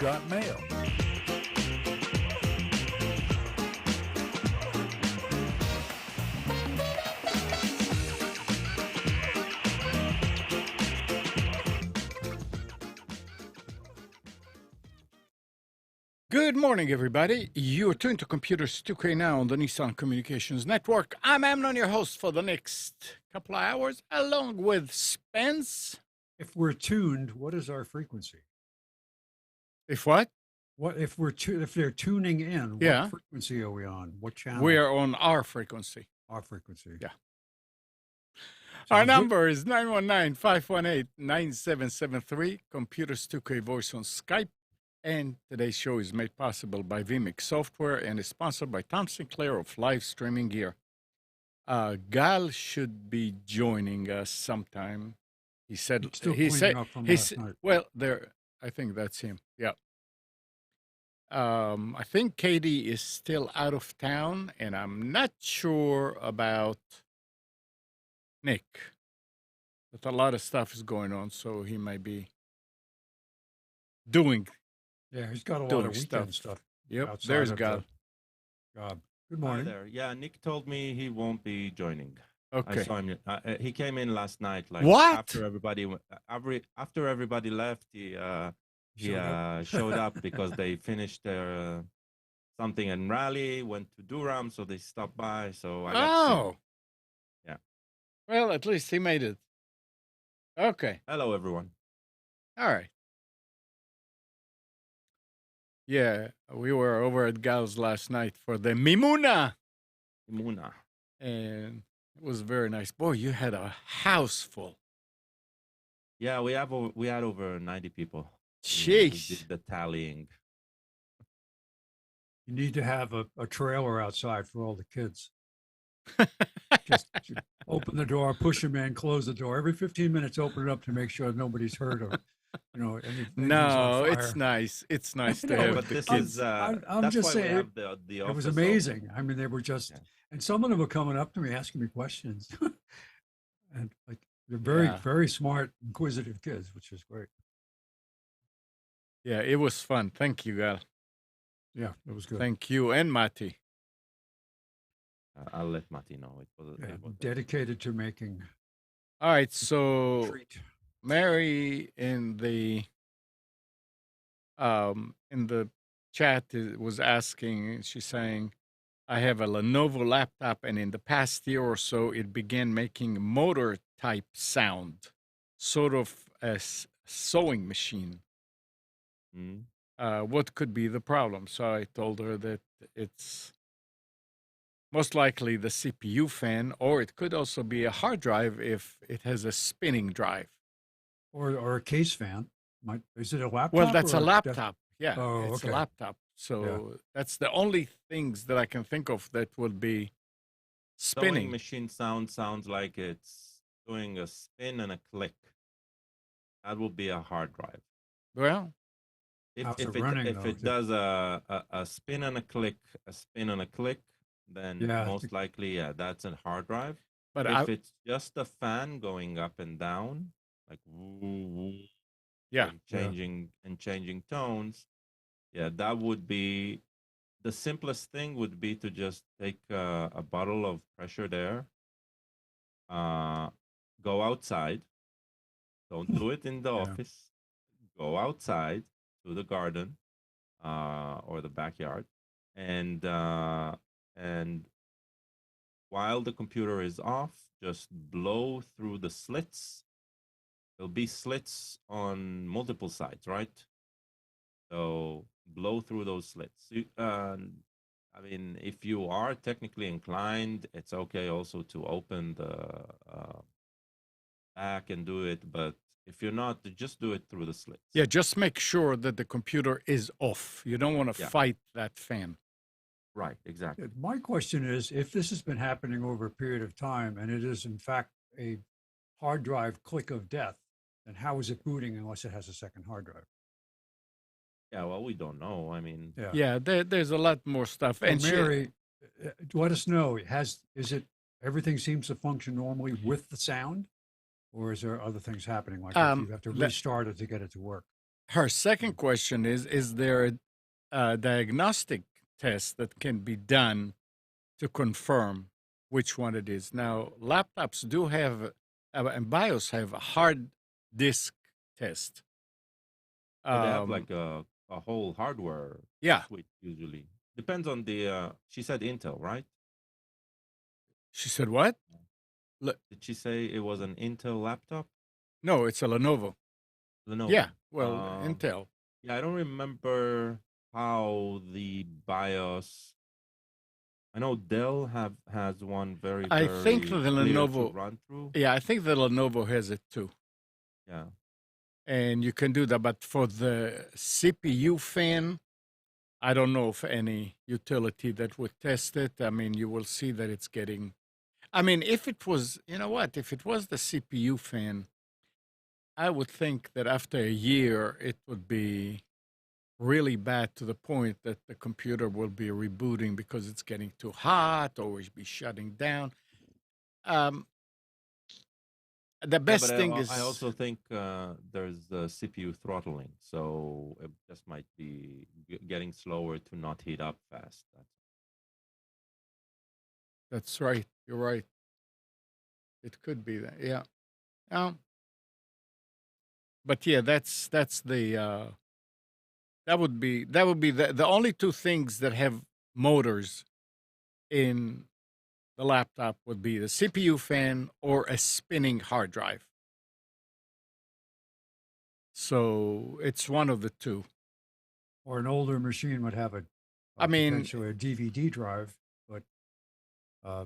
got mail. Good morning, everybody. You are tuned to Computers 2K now on the Nissan Communications Network. I'm Amnon, your host for the next couple of hours, along with Spence. If we're tuned, what is our frequency? If what? What if they're tuning in? Yeah. What frequency are we on? What channel? We are on our frequency. Our frequency. Yeah. Sounds Our good. number is 919-518-9773. Computers 2K voice on Skype. And today's show is made possible by vMix Software and is sponsored by Tom Sinclair of Live Streaming Gear. Gal should be joining us sometime. He said Still he cleaning said up from he last said, night. well, there I think that's him. Yeah. I think Katie is still out of town, and I'm not sure about Nick. But a lot of stuff is going on, so he might be doing. Yeah, he's got a lot doing of weekend stuff. Yep, outside there's of Gal. the job. Good Hi morning. there. Yeah, Nick told me he won't be joining. I Okay. saw him. He came in last night. Like What? After everybody left, he showed up because they finished their something in Raleigh, went to Durham, so they stopped by. So I got to see him. Oh. Yeah. Well, at least he made it. Okay. Hello, everyone. All right. Yeah, we were over at Gal's last night for the Mimuna, Muna. and it was very nice. Boy, you had a house full. Yeah, we had over 90 people. We Sheesh. did the tallying. You need to have a trailer outside for all the kids. Just you open the door, push them in, close the door. Every 15 minutes, open it up to make sure nobody's hurt or, anything's No, on it's fire. nice. It's nice to know, have But the this kids. is I'm that's just why saying, we have the It was office amazing. open. I mean, they were just, Yeah. and some of them were coming up to me asking me questions, and like they're very, Yeah. very smart, inquisitive kids, which is great. Yeah, it was fun. Thank you, Gal. Yeah, it was good. Thank you, and Mati. I'll let Mati know. It was Dedicated to making All right, a so treat. Mary in the chat was asking. She's saying, "I have a Lenovo laptop, and in the past year or so, it began making motor type sound, sort of a sewing machine. Mm. What could be the problem?" So I told her that it's most likely the CPU fan, or it could also be a hard drive if it has a spinning drive. Or a case fan. Is it a laptop? Well, that's or a def- laptop. Yeah, Oh, it's a okay. laptop. So that's the only things that I can think of that would be Sewing spinning. machine sounds like it's doing a spin and a click. That would be a hard drive. Well, How's If it running, if though? it does a spin and a click, then Yeah, most likely, yeah, that's a hard drive. but If it's just a fan going up and down, like woo, woo, yeah, and changing tones, yeah, that would be the simplest thing. Would be to just take a bottle of pressure there, go outside. Don't do it in the Yeah. office. Go outside to the garden or the backyard, and while the computer is off, just blow through the slits. There'll be slits on multiple sides, right? So blow through those slits. I mean, if you are technically inclined, it's okay also to open the back and do it. But if you're not, just do it through the slits. yeah, just make sure that the computer is off. You don't want to Yeah. fight that fan. Right, exactly. My question is, if this has been happening over a period of time and it is in fact a hard drive click of death, then how is it booting unless it has a second hard drive? Yeah, well, we don't know. I mean, Yeah, there's a lot more stuff. So And Mary, let us know. Everything seems to function normally with the sound, or is there other things happening? Like if you have to restart it to get it to work. Her second question is there a diagnostic test that can be done to confirm which one it is? Now, laptops do have, and BIOS have a hard disk test. But they have like a whole hardware Yeah. suite usually. Depends on the. She said Intel, right? She said what? Did she say it was an Intel laptop? No, it's a Lenovo. Lenovo. Yeah, well, Intel. Yeah, I don't remember how the BIOS. I know Dell has one very. I think very the clear to Lenovo. run through. Yeah, I think the Lenovo has it too. Yeah. And you can do that, but for the CPU fan, I don't know of any utility that would test it. I mean, you will see that it's getting. I mean, if it was, you know what, if it was the CPU fan, I would think that after a year, it would be really bad to the point that the computer will be rebooting because it's getting too hot or will be shutting down. The best but thing is. I also think there's the CPU throttling, so it just might be getting slower to not heat up fast. That's right. You're right. It could be that. Yeah. But yeah, that's the that would be the only two things that have motors in the laptop would be the CPU fan or a spinning hard drive. So it's one of the two. Or an older machine would have potentially a DVD drive, but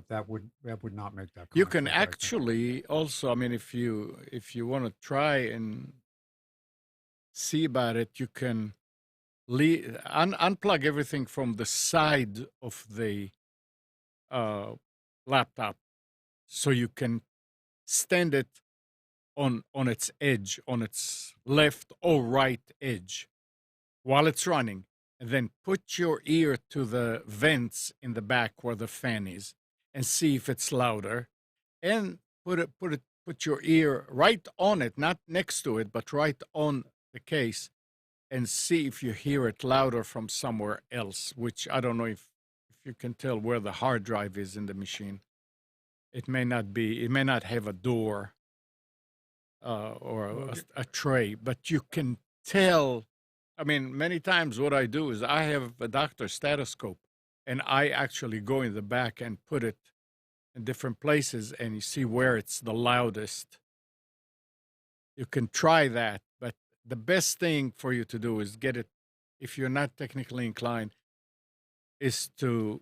that would not make that. You can actually also, I mean, if you want to try and see about it, you can unplug everything from the side of the laptop, so you can stand it on its edge, on its left or right edge, while it's running, and then put your ear to the vents in the back where the fan is, and see if it's louder, and put your ear right on it, not next to it, but right on the case, and see if you hear it louder from somewhere else, which I don't know if you can tell where the hard drive is in the machine. It may not have a door or a tray, but you can tell. I mean, many times what I do is I have a doctor's stethoscope, and I actually go in the back and put it in different places, and you see where it's the loudest. You can try that, but the best thing for you to do is get it, if you're not technically inclined, is to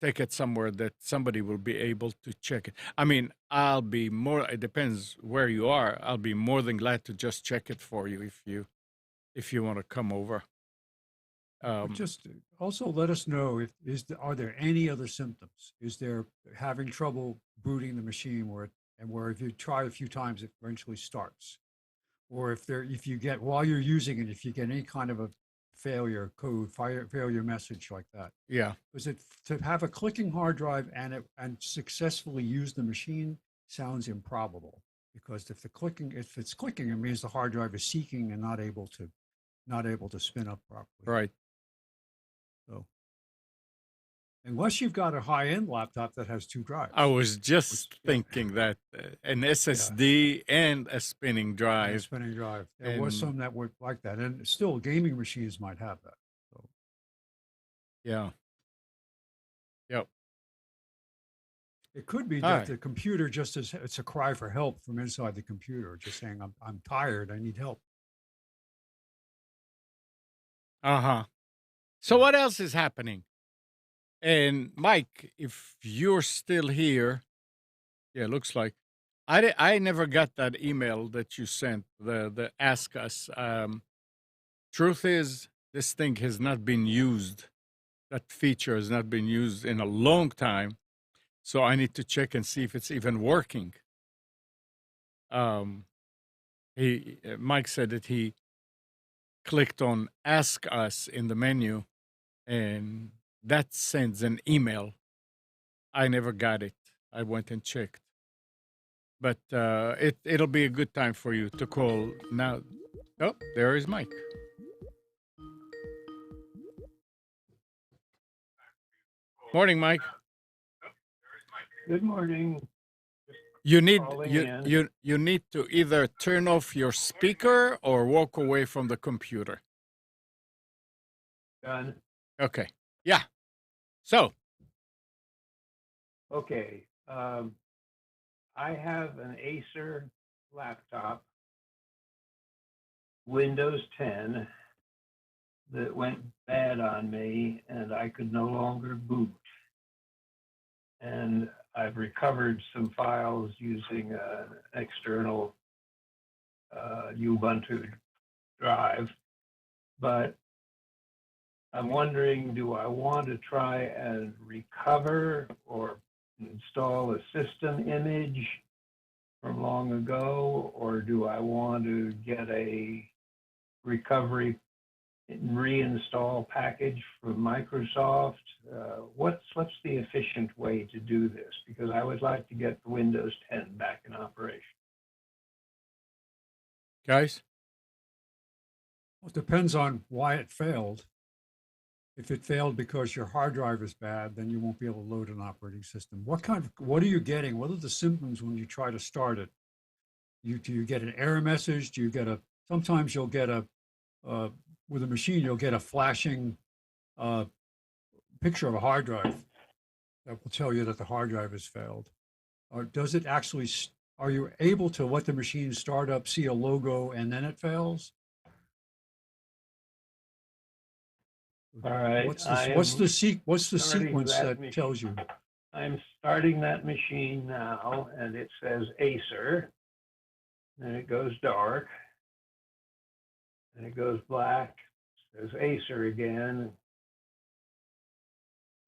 take it somewhere that somebody will be able to check it. I mean, it depends where you are. I'll be more than glad to just check it for you if you want to come over. Just also let us know are there any other symptoms? Is there having trouble booting the machine where if you try a few times, it eventually starts? Or if you get, while you're using it, if you get any kind of a failure message like that. Yeah. Because to have a clicking hard drive and successfully use the machine sounds improbable, because if it's clicking, it means the hard drive is seeking and not able to spin up properly. Right. So unless you've got a high-end laptop that has two drives. I was just thinking that an SSD and a spinning drive. A spinning drive. There was some that were like that, and still gaming machines might have that. So. Yeah. Yep. It could be that the computer it's a cry for help from inside the computer, just saying, I'm tired, I need help. So what else is happening? And Mike, if you're still here, yeah, looks like I never got that email that you sent, the ask us. Truth is, this thing has not been used. That feature has not been used in a long time. So I need to check and see if it's even working. Mike said that he clicked on ask us in the menu, and that sends an email. I never got it. I went and checked. But it'll be a good time for you to call now. Oh, there is Mike. Morning, Mike. Good morning. You need Calling in. you need to either turn off your speaker or walk away from the computer. Done. Okay. Yeah. So, Okay. I have an Acer laptop, Windows 10, that went bad on me, and I could no longer boot. And I've recovered some files using an external Ubuntu drive, but I'm wondering, do I want to try and recover or install a system image from long ago, or do I want to get a recovery reinstall package from Microsoft? What's the efficient way to do this? Because I would like to get the Windows 10 back in operation. guys, Well, it depends on why it failed. If it failed because your hard drive is bad, then you won't be able to load an operating system. What are you getting? What are the symptoms when you try to start it? Do you get an error message? Do you get sometimes you'll get with a machine, you'll get a flashing picture of a hard drive that will tell you that the hard drive has failed. Or does it actually, are you able to let the machine start up, see a logo, and then it fails? All right. What's the sequence that machine. tells you? I'm starting that machine now, and it says Acer, and it goes dark, and it goes black, it says Acer again,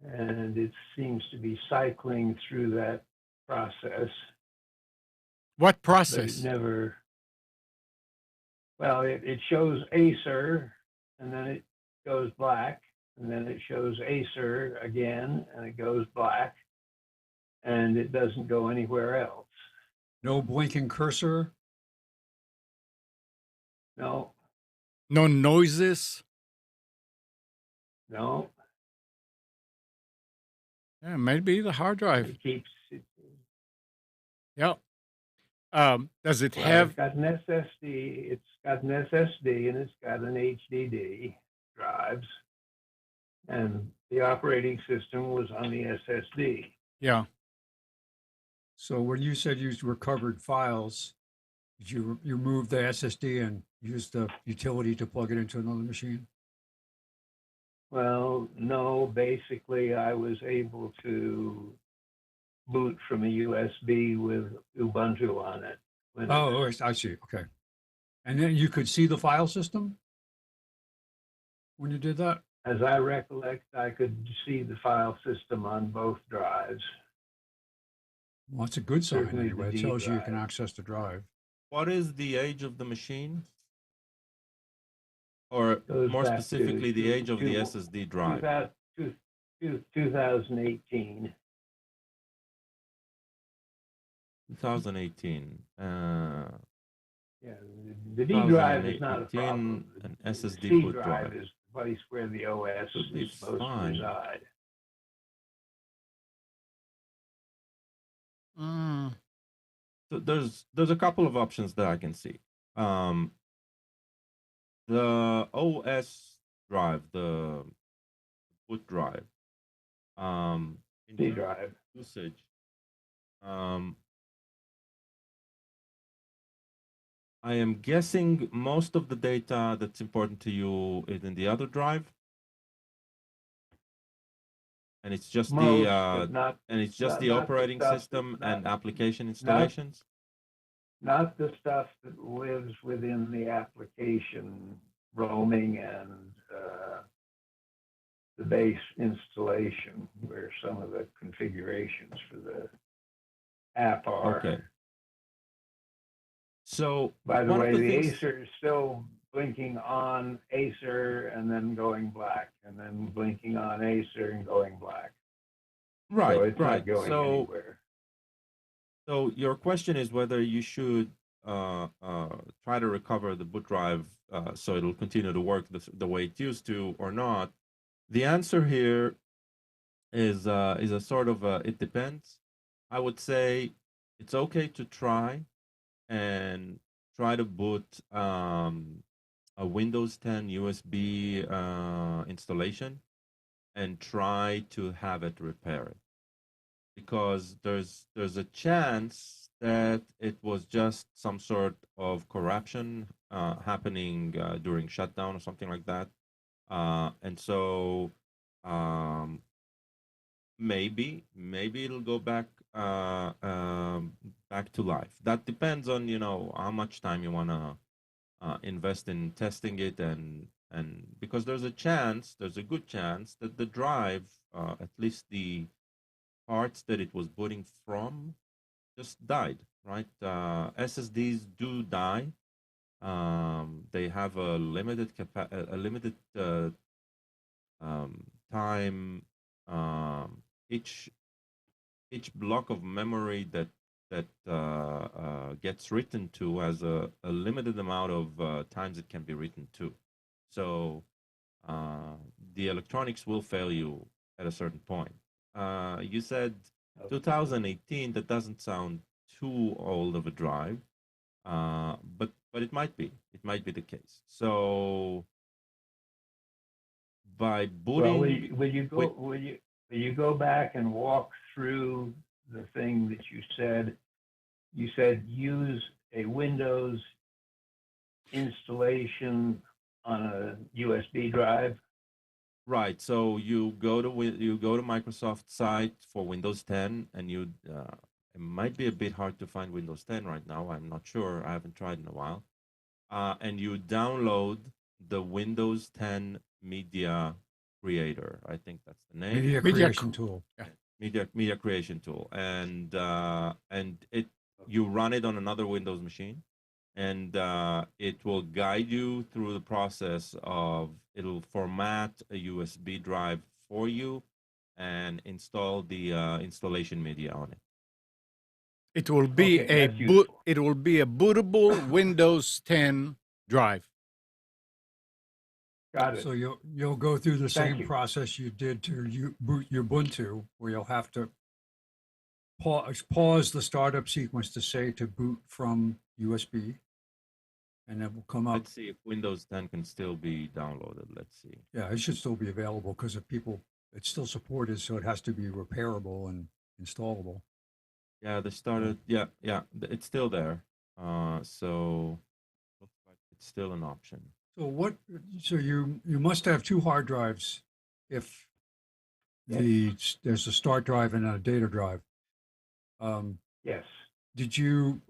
and it seems to be cycling through that process. what But process? it never, well, it shows Acer, and then it goes black, and then it shows Acer again, and it goes black, and it doesn't go anywhere else. No blinking cursor? No, No noises? no, Yeah, maybe the hard drive. it keeps it. Yeah. Does it Well, have it's got an SSD. It's got an SSD and it's got an HDD drives, and the operating system was on the SSD. yeah. So when you said you recovered files, did you move the SSD and use the utility to plug it into another machine? Well, no, basically I was able to boot from a USB with Ubuntu on it. Oh, I see. Okay. And then you could see the file system when you did that? As I recollect, I could see the file system on both drives. Well, that's a good sign Certainly the anyway. It D tells you you can drive. access the drive. What is the age of the machine? Or Goes more back to specifically, the age of the two- SSD drive? 2018. 2018. Yeah, the D drive is not a 2018, problem. an The SSD C boot drive drive. is the place where the OS Should be is supposed fine. to reside. Mm, So there's a couple of options that I can see. The OS drive, the boot drive, in C terms of drive. usage, I am guessing most of the data that's important to you is in the other drive, and it's just Most, the but not and it's just not- the not the operating stuff system that's and not- application installations. not the stuff that lives within the application roaming and the base installation, where some of the configurations for the app are. Okay. So By the one way, of the the things, Acer is still blinking on Acer and then going black, and then blinking on Acer and going black. right, So it's right. not going So anywhere. so your question is whether you should try to recover the boot drive so it'll continue to work the way it used to or not, the answer here is a sort of it depends. I would say it's okay to try and try to boot a Windows 10 USB installation and try to have it repair it, because there's a chance that it was just some sort of corruption happening during shutdown or something like that, and so maybe it'll go back back to life. That depends on how much time you want to invest in testing it, and because there's a good chance that the drive, at least the parts that it was booting from, just died, right? SSDs do die. They have a limited time. Each block of memory that gets written to has a limited amount of times it can be written to. So the electronics will fail you at a certain point. You said 2018. That doesn't sound too old of a drive, but it might be. It might be the case. So by booting, well, will you go back and walk through the thing that you said? You said use a Windows installation on a USB drive. Right. So you go to Microsoft site for Windows 10, and it might be a bit hard to find Windows 10 right now. I'm not sure. I haven't tried in a while. And you download the Windows 10 Media Creator. I think that's the name. Media creation tool. Yeah. Media creation tool, and you run it on another Windows machine, and it will guide you through the process of, it'll format a USB drive for you and install the installation media on it. It will be it will be a bootable Windows 10 drive. Got it. So you'll go through the same process you did to boot your Ubuntu, where you'll have to pause the startup sequence to say to boot from USB, and it will come up. Let's see if Windows 10 can still be downloaded. Let's see. Yeah, it should still be available because it's still supported, so it has to be repairable and installable. Yeah, they started. Yeah, it's still there. So looks like it's still an option. So you must have two hard drives if there's a start drive and a data drive. Yes. Did you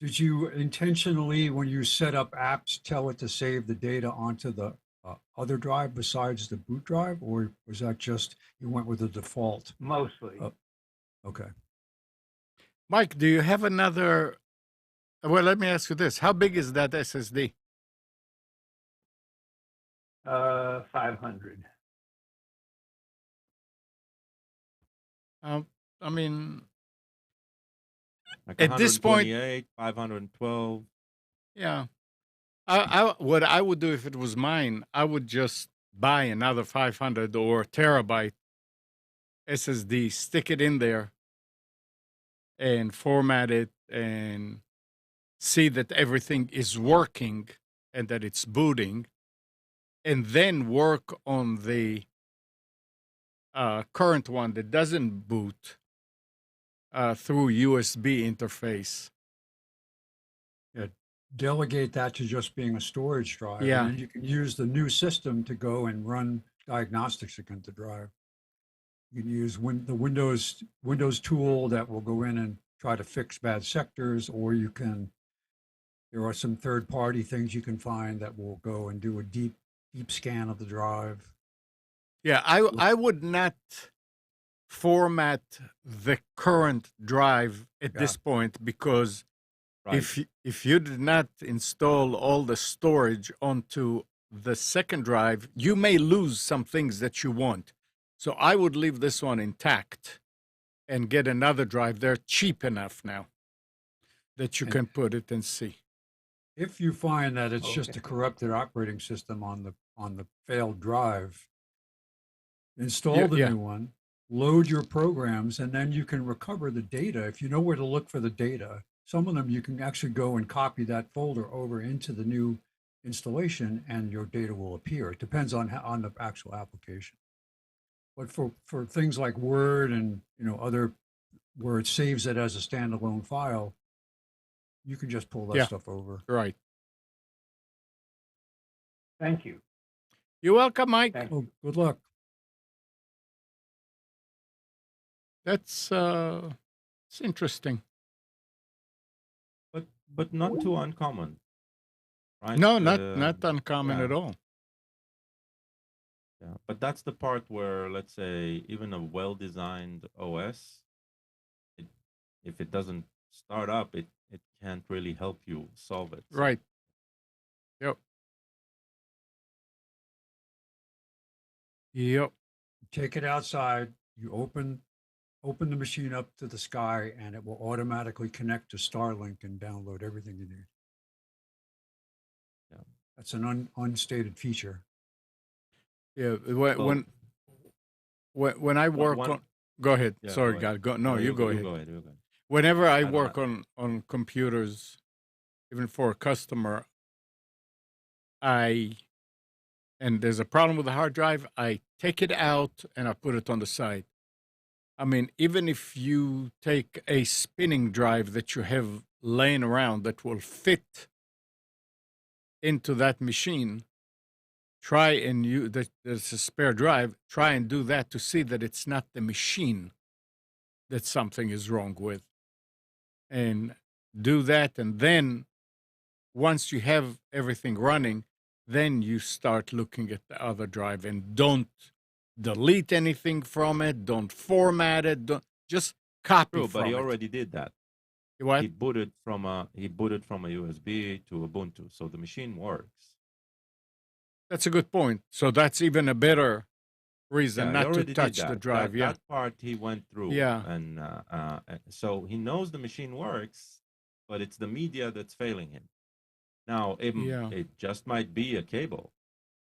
intentionally, when you set up apps, tell it to save the data onto the other drive besides the boot drive, or was that just you went with the default? Mostly. Okay. Mike, do you have another? Well, let me ask you this: how big is that SSD? 500. I mean, Like at this point, 512. yeah. What I would do if it was mine, I would just buy another 500 or terabyte SSD, stick it in there, and format it, and see that everything is working and that it's booting, and then work on the current one that doesn't boot through USB interface. Yeah, delegate that to just being a storage drive. Yeah. And then you can use the new system to go and run diagnostics against the drive. You can use the Windows tool that will go in and try to fix bad sectors, or there are some third-party things you can find that will go and do a deep scan of the drive. Yeah, I would not format the current drive at this point, because if you did not install all the storage onto the second drive, you may lose some things that you want. So I would leave this one intact and get another drive. They're cheap enough now. that you And can put it and see. if you find that it's just a Okay. corrupted operating system on the failed drive, install Yeah, the yeah, new one, load your programs, and then you can recover the data. If you know where to look for the data, some of them you can actually go and copy that folder over into the new installation, and your data will appear. It depends on on the actual application. But for things like Word and other where it saves it as a standalone file, you can just pull that yeah, stuff over. right. Thank you. You're welcome, Mike. Thank Oh, you. good luck. That's it's interesting. But not too uncommon, right? No, not uncommon at Yeah, all. yeah. But that's the part where, let's say, even a well-designed OS, it, if it doesn't start up, it can't really help you solve it. So Right. Yep. Yep. Take it outside. You open the machine up to the sky, and it will automatically connect to Starlink and download everything you need. yeah. That's an unstated feature. Yeah. Well, When I work one. on, go ahead. Yeah, Sorry, go ahead. God. Go. No, you you go you ahead. go ahead. You go ahead. Whenever I I don't. work on computers, even for a customer, and there's a problem with the hard drive, I take it out and I put it on the side. I mean, even if you take a spinning drive that you have laying around that will fit into that machine, try and there's a spare drive, try and do that to see that it's not the machine that something is wrong with. And do that, and then once you have everything running, then you start looking at the other drive and don't delete anything from it, don't format it, don't just copy True, but he from it. already did that. What? He booted from a USB to Ubuntu, so the machine works. That's a good point. So that's even a better reason Yeah, he not to already did touch the that. drive. Yeah. That part he went through, Yeah. and so he knows the machine works, but it's the media that's failing him. Now, Yeah. it just might be a cable,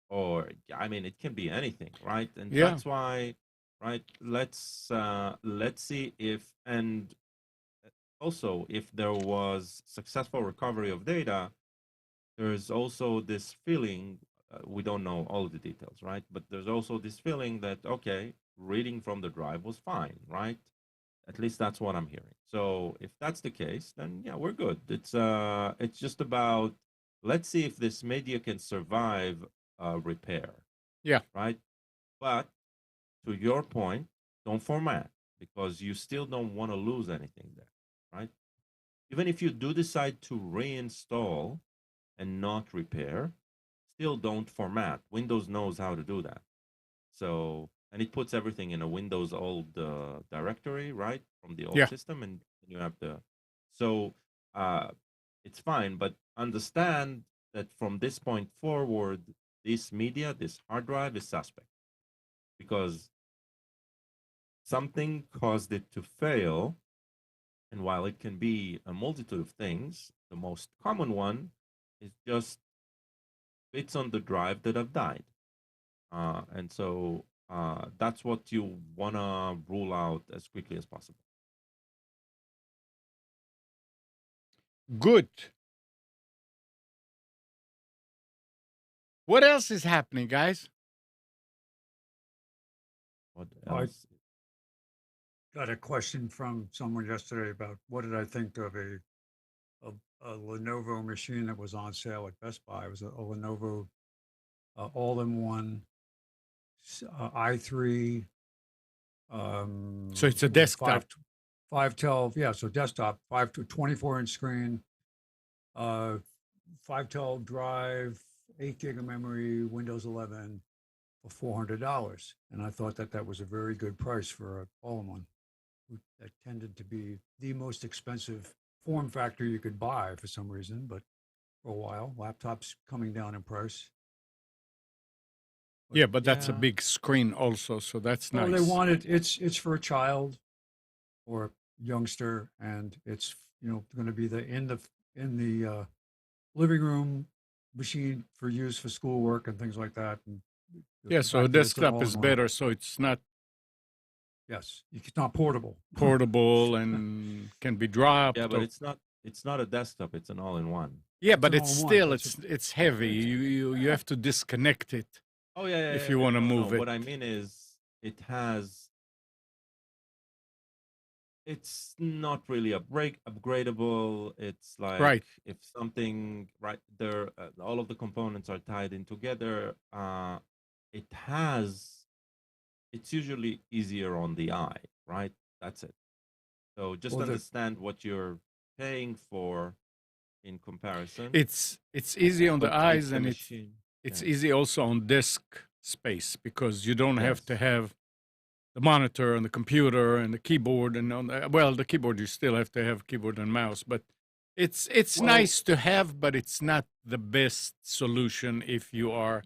or I mean, it can be anything, right? And Yeah. that's why, right? Let's see if, and also if there was successful recovery of data, there's also this feeling. We don't know all the details, right? But there's also this feeling that okay, reading from the drive was fine, right? At least that's what I'm hearing. So if that's the case, then yeah, we're good. It's just about let's see if this media can survive repair. Yeah. Right. But to your point, don't format because you still don't want to lose anything there, right? Even if you do decide to reinstall and not repair, still don't format. Windows knows how to do that. So, and it puts everything in a Windows old directory, right, from the old Yeah. system, and you have the. So, it's fine, but understand that from this point forward, this media, this hard drive, is suspect because something caused it to fail. And while it can be a multitude of things, the most common one is just bits on the drive that have died. And so that's what you want to rule out as quickly as possible. Good. What else is happening, guys? What I else? got a question from someone yesterday about what did I think of a Lenovo machine that was on sale at Best Buy. It was a Lenovo all-in-one i3. So it's a What is it, desktop. 512, yeah, so desktop, 24-inch screen, 512 drive, 8 gig of memory, Windows 11 for $400. And I thought that was a very good price for an all-in-one. That tended to be the most expensive form factor you could buy for some reason, but for a while, laptops coming down in price. Yeah, but that's a Yeah. big screen also, so that's Oh, nice. they wanted it's for a child or a youngster, and it's going to be in the living room machine for use for schoolwork and things like that. And Yeah, the so a fact that it's an desktop is all-in-one. better, so it's not Yes, it's not portable. portable and can be dropped. Yeah, but or- it's not a desktop. It's an all-in-one. yeah, It's but an it's all-in-one. still That's it's heavy. You have to disconnect it. Oh yeah, If you wanna no, move it. What I mean is, it's not really upgradable. It's like Right. if something right there, all of the components are tied in together. It's usually easier on the eye, right? That's it. So just Well, understand what you're paying for in comparison. It's easy on the What makes eyes, the and machine. it's Yeah. easy also on disk space because you don't have to Yes. have the monitor and the computer and the keyboard and well, the keyboard you still have to have keyboard and mouse, but it's Well- nice to have, but it's not the best solution if you are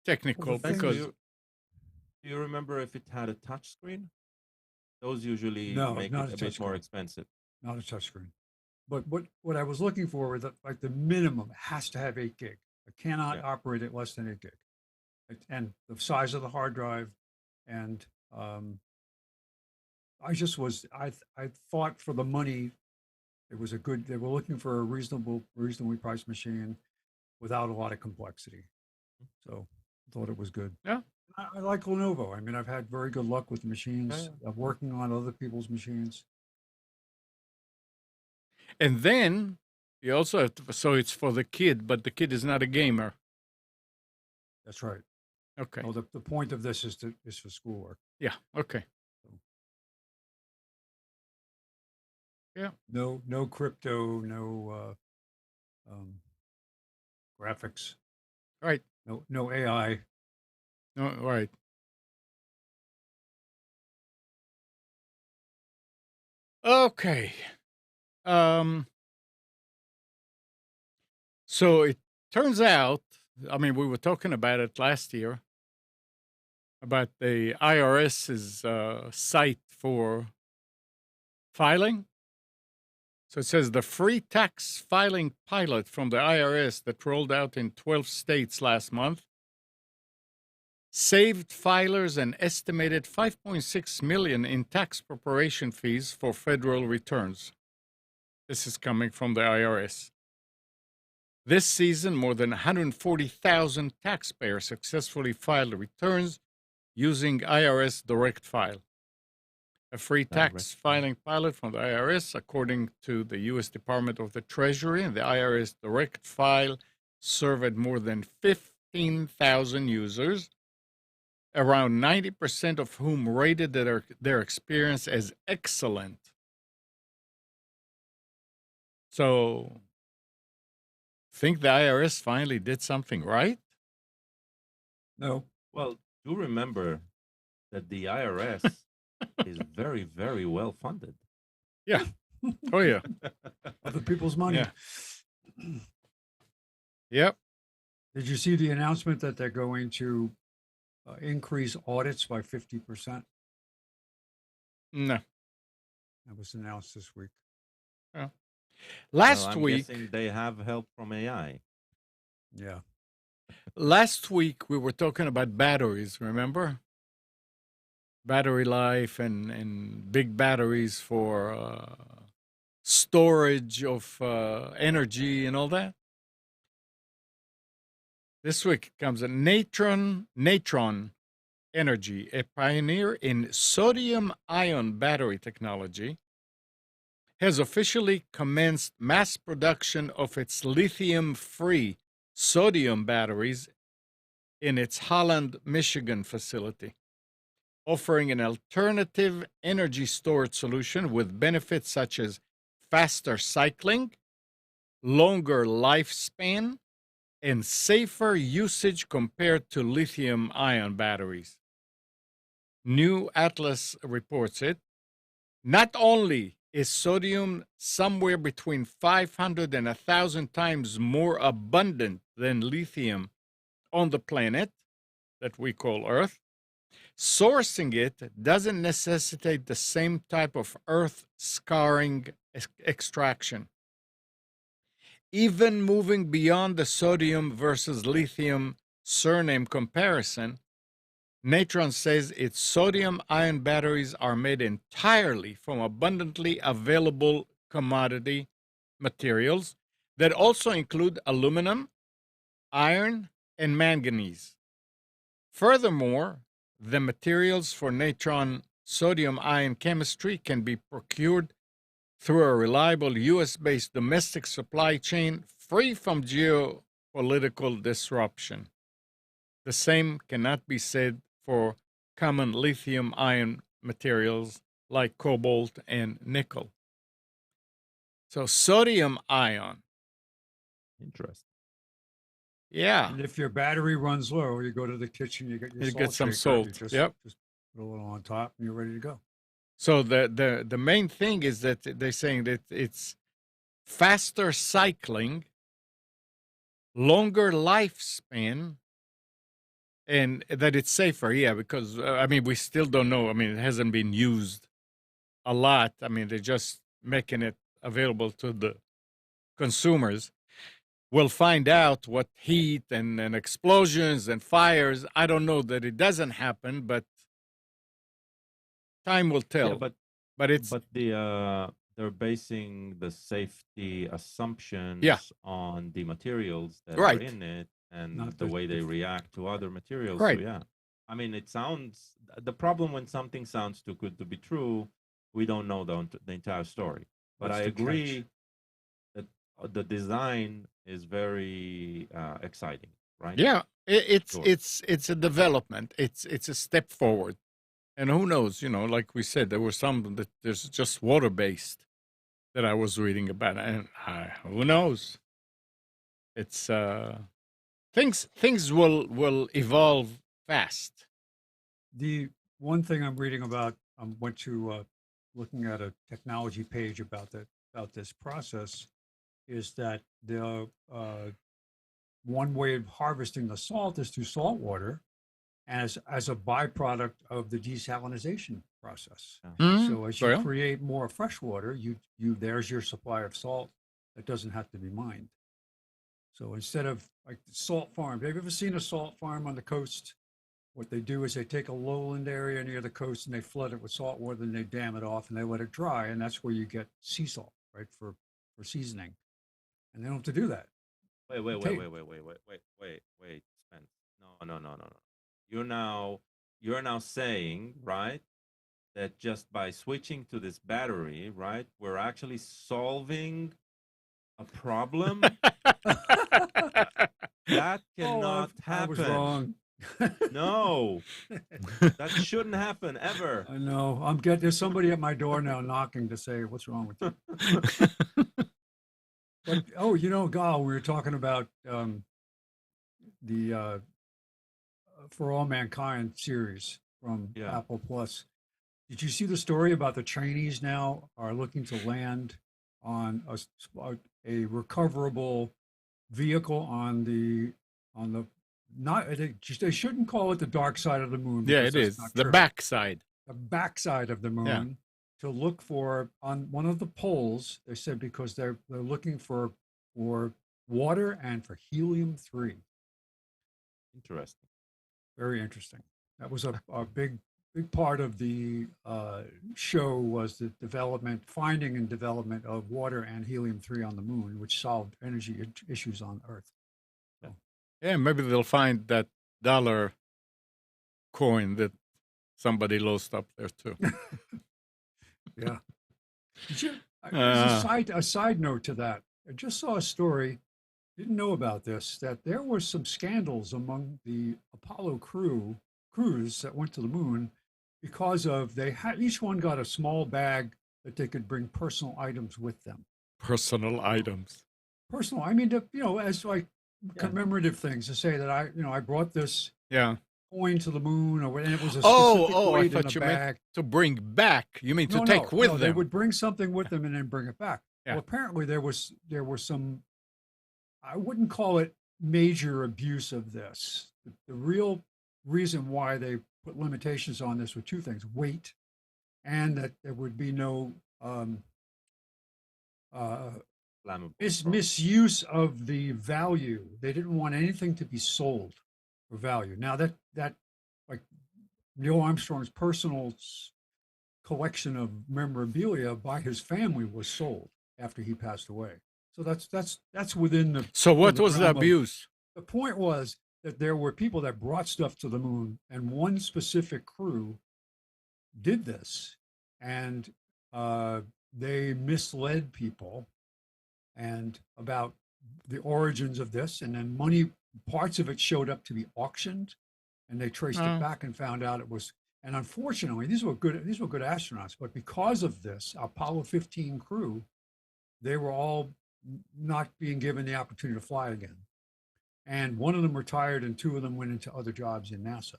technical the thing because Do you remember if it had a touch screen? Those usually No, make not it a a bit touch more screen. expensive. not a touchscreen. But what I was looking for was like the minimum has to have 8 gig. I cannot Yeah. operate at less than 8 gig. And the size of the hard drive, and I thought for the money, it was they were looking for a reasonably priced machine without a lot of complexity. So I thought it was good. Yeah. I like Lenovo. I mean, I've had very good luck with the machines. Yeah. I'm working on other people's machines. and then you also have to, so it's for the kid, but the kid is not a gamer. That's right. Okay. No, the point of this is for schoolwork. Yeah. Okay. No crypto, no graphics, Right. no AI. No, right. Okay. So it turns out, I mean, we were talking about it last year about the IRS's site for filing. So it says the free tax filing pilot from the IRS that rolled out in 12 states last month saved filers an estimated $5.6 million in tax preparation fees for federal returns. This is coming from the IRS. This season, more than 140,000 taxpayers successfully filed returns using IRS Direct File, a free tax Direct. filing pilot from the IRS, according to the U.S. Department of the Treasury. And the IRS Direct File surveyed more than 15,000 users, around 90% of whom rated their experience as excellent. So, think the IRS finally did something right? No. Well, do remember that the IRS is very, very well funded. Yeah. Oh, yeah. Other people's money. Yeah. Yep. Did you see the announcement that they're going to increase audits by 50%? No. That was announced this week. Last Well, I'm week, guessing they have help from AI. Yeah. last week we were talking about batteries, remember? Battery life and big batteries for storage of energy and all that. This week comes a Natron Energy, a pioneer in sodium-ion battery technology, has officially commenced mass production of its lithium-free sodium batteries in its Holland, Michigan facility, offering an alternative energy storage solution with benefits such as faster cycling, longer lifespan, and safer usage compared to lithium-ion batteries. New Atlas reports it. Not only is sodium somewhere between 500 and 1,000 times more abundant than lithium on the planet that we call Earth, Sourcing it doesn't necessitate the same type of earth scarring extraction. Even moving beyond the sodium versus lithium surname comparison, Natron says its sodium-ion batteries are made entirely from abundantly available commodity materials that also include aluminum, iron, and manganese. Furthermore, the materials for Natron sodium-ion chemistry can be procured through a reliable U.S.-based domestic supply chain free from geopolitical disruption. The same cannot be said for common lithium-ion materials like cobalt and nickel. So sodium-ion. Interesting. Yeah. And if your battery runs low, you go to the kitchen, you get your You salt get some shaker, salt. you just put a little on top, and you're ready to go. So the main thing is that they're saying that it's faster cycling, longer lifespan, and that it's safer. Yeah, because I mean, we still don't know. I mean, it hasn't been used a lot. I mean, they're just making it available to the consumers. We'll find out what heat and explosions and fires. I don't know that it doesn't happen, but time will tell. Yeah, but they're basing the safety assumptions on the materials that are in it and Not the the- way they react to other materials. Right. So yeah, I mean, it sounds. The problem when something sounds too good to be true, we don't know the entire story. But That's I the agree that the design is very exciting, right? Yeah, it's Sure. it's a development. It's a step forward, and who knows? You know, like we said, there were some that there's just water based that I was reading about, and who knows? It's things will evolve fast. The one thing I'm reading about, I went to looking at a technology page about this process, is that the one way of harvesting the salt is through salt water, as a byproduct of the desalinization process. So as you Well, create more fresh water, you there's your supply of salt that doesn't have to be mined. So instead of like salt farms, have you ever seen a salt farm on the coast? What they do is they take a lowland area near the coast and they flood it with salt water and they dam it off and they let it dry. And that's where you get sea salt, right, for seasoning. And they don't have to do that. Wait, Spence. No. You're now saying, right, that just by switching to this battery, right, we're actually solving a problem that cannot I was happen. wrong. No, that shouldn't happen ever. I know. There's somebody at my door now knocking to say, what's wrong with you? But, Gal, we were talking about the For All Mankind series from Apple Plus. Did you see the story about the Chinese now are looking to land on a recoverable vehicle on the not they shouldn't call it the dark side of the moon. yeah, because it that's is not the true. backside. The backside of the moon to look for on one of the poles. They said because they're looking for water and for helium-3. Interesting. Very interesting. That was a big part of the show was the finding and development of water and helium-3 on the moon, which solved energy issues on Earth. Yeah, maybe they'll find that dollar coin that somebody lost up there too. Yeah. There's a side note to that. I just saw a story, didn't know about this, that there were some scandals among the Apollo crews that went to the moon because of each one got a small bag that they could bring personal items with them. Personal items. Personal, I mean, as like commemorative things to say that I brought this coin to the moon, and it was a specific weight I in thought a you bag. meant to bring back. You mean to take with them? They would bring something with them and then bring it back. Yeah. Well, apparently there were some, I wouldn't call it major abuse of this. The real reason why they put limitations on this were two things: weight, and that there would be no Flammable. misuse of the value. They didn't want anything to be sold for value. Now that like Neil Armstrong's personal collection of memorabilia by his family was sold after he passed away. So that's within the. So what the was the realm of- abuse? The point was that there were people that brought stuff to the moon, and one specific crew did this, and they misled people and about the origins of this, and then parts of it showed up to be auctioned, and they traced Oh. it back and found out it was. And unfortunately, these were good astronauts, but because of this, Apollo 15 crew, they were all not being given the opportunity to fly again. And one of them retired, and two of them went into other jobs in NASA.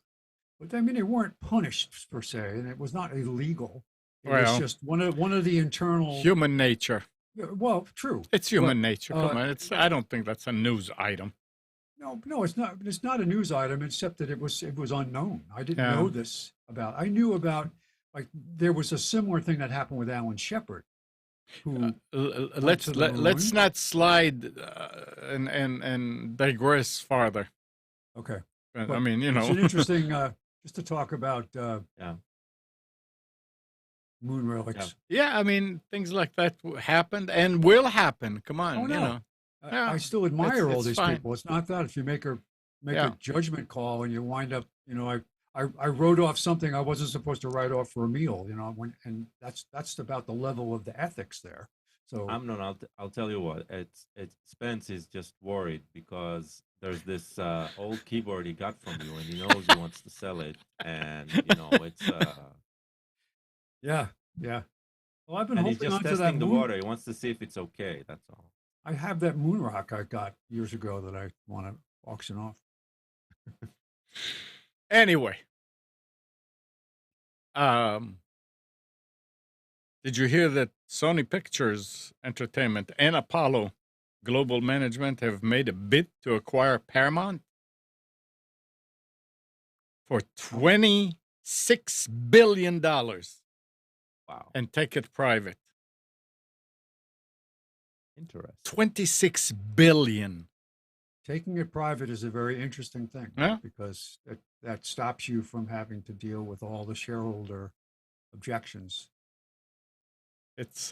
But I mean, they weren't punished per se, and it was not illegal. It was Well, just one of the internal. human nature. Well, true. It's human But, nature. Come on. I don't think that's a news item. No, it's not. It's not a news item, except that it was unknown. I didn't Yeah. know this about. I knew about, like, there was a similar thing that happened with Alan Shepard, who Let's to the let's moon. not slide and digress farther. okay. I But mean, It's an interesting just to talk about Yeah. moon relics. yeah. I mean, things like that happened and will happen. Come on, Oh, you no. know. Yeah, I still admire all it's these fine. people. It's not that if you make Yeah. a judgment call and you wind up, I wrote off something I wasn't supposed to write off for a meal, and that's about the level of the ethics there. So I'll tell you what. It's Spence is just worried because there's this old keyboard he got from you, and he knows he wants to sell it, and it's yeah. Well, I've been and he's holding just on to that testing the moon. water. He wants to see if it's okay. That's all. I have that moon rock I got years ago that I want to auction off. Anyway, did you hear that Sony Pictures Entertainment and Apollo Global Management have made a bid to acquire Paramount for $26 billion Wow, and take it private? interesting. 26 billion. Taking it private is a very interesting thing, Yeah. because that stops you from having to deal with all the shareholder objections. It's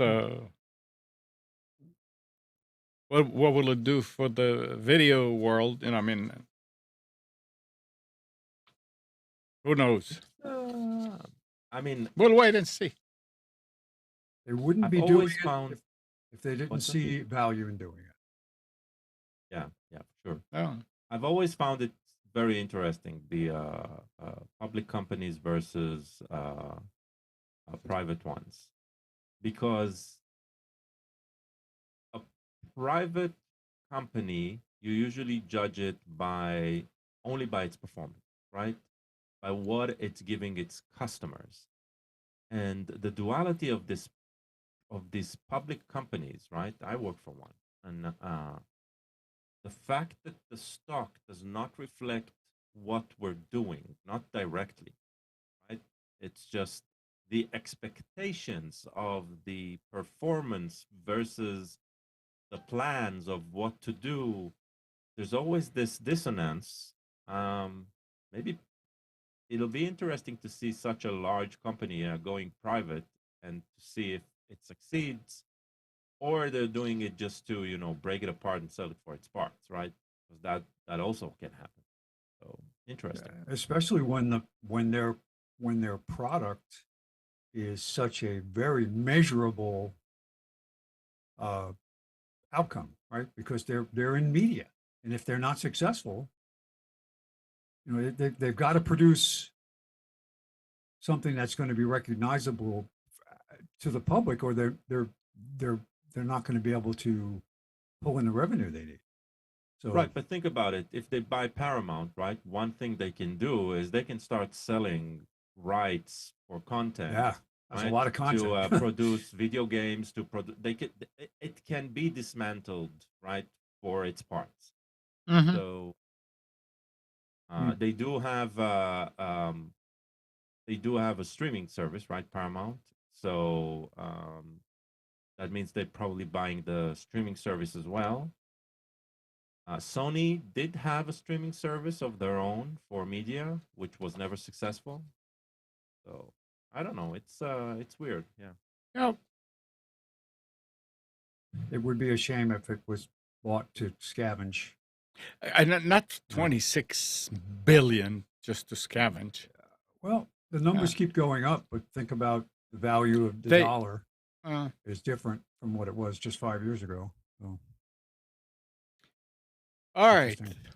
what will it do for the video world? I mean, who knows? I mean, We'll wait and see. They wouldn't I've be doing always it found. if they didn't What's that? see value in doing it. Yeah, sure. Oh, I've always found it very interesting, the public companies versus private ones, because a private company, you usually judge it only by its performance, right? By what it's giving its customers. And the duality of these public companies, right? I work for one, and the fact that the stock does not reflect what we're doing, not directly, right? It's just the expectations of the performance versus the plans of what to do. There's always this dissonance. Maybe it'll be interesting to see such a large company going private and to see if it succeeds, or they're doing it just to break it apart and sell it for its parts, right? Because that also can happen. So interesting. Especially when their product is such a very measurable outcome, right? Because they're in media, and if they're not successful, they've got to produce something that's going to be recognizable to the public, or they're not going to be able to pull in the revenue they need. So Right, but think about it. If they buy Paramount, right, one thing they can do is they can start selling rights for content. yeah, that's a right, lot of content. to produce video games. It can be dismantled, right, for its parts. mhm. So Hmm. they do have they do have a streaming service, right? Paramount. So that means they're probably buying the streaming service as well. Sony did have a streaming service of their own for media, which was never successful. So I don't know. It's weird. Yeah. Yeah. It would be a shame if it was bought to scavenge. And not 26 billion just to scavenge. Well, the numbers keep going up, but think about the value of the They- dollar Uh, is different from what it was just 5 years ago. So, all right. interesting.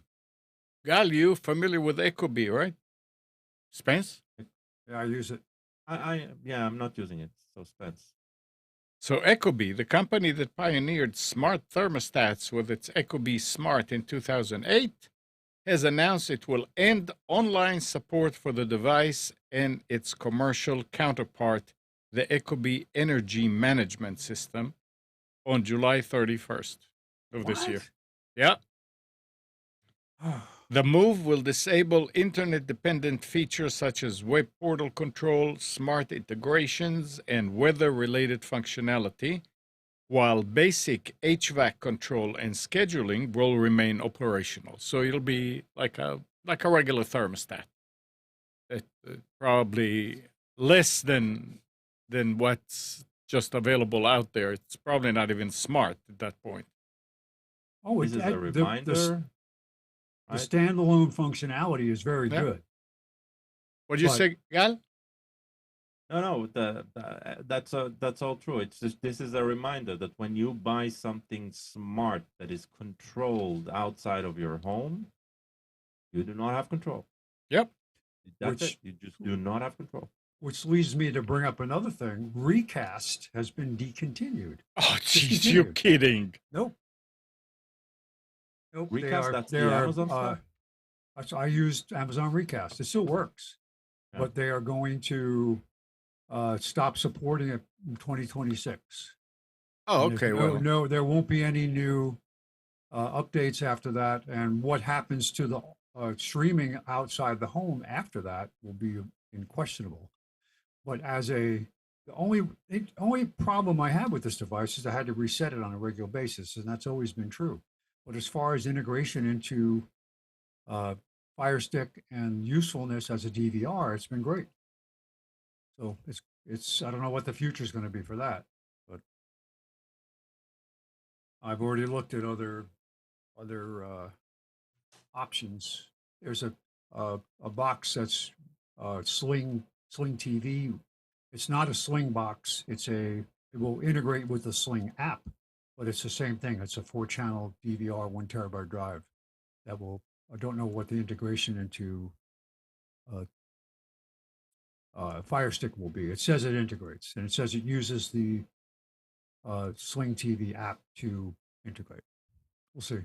Gal, you familiar with Ecobee, right? Spence? Yeah, I use it. Yeah, I'm not using it. So Spence. So Ecobee, the company that pioneered smart thermostats with its Ecobee Smart in 2008, has announced it will end online support for the device and its commercial counterpart, the Ecobee Energy Management System, on July 31st of this year. Yeah. The move will disable internet-dependent features such as web portal control, smart integrations, and weather-related functionality, while basic HVAC control and scheduling will remain operational. So it'll be like a regular thermostat. It, probably less than what's just available out there. It's probably not even smart at that point. Oh, This is a reminder. The right? standalone functionality is very Yeah. good. What'd you But- say, Gal? No, that's all true. It's just this is a reminder that when you buy something smart that is controlled outside of your home, you do not have control. Yep. That's Which- it. You just do not have control. Which leads me to bring up another thing. Recast has been decontinued. Oh, jeez, you're Discontinued. kidding. Nope. Nope. Recast, that's the they are, Amazon stuff? I used Amazon Recast. It still works, Yeah. but they are going to stop supporting it in 2026. Oh, And there's okay. Well, no, there won't be any new updates after that. And what happens to the streaming outside the home after that will be questionable. But the only problem I have with this device is I had to reset it on a regular basis, and that's always been true. But as far as integration into Fire Stick and usefulness as a DVR, it's been great. So it's I don't know what the future is going to be for that, but I've already looked at other options. There's a box that's Sling TV. It's not a Sling box. It will integrate with the Sling app, but it's the same thing. It's a 4-channel DVR, 1 terabyte drive that will. I don't know what the integration into Fire Stick will be. It says it integrates, and it says it uses the Sling TV app to integrate. We'll see.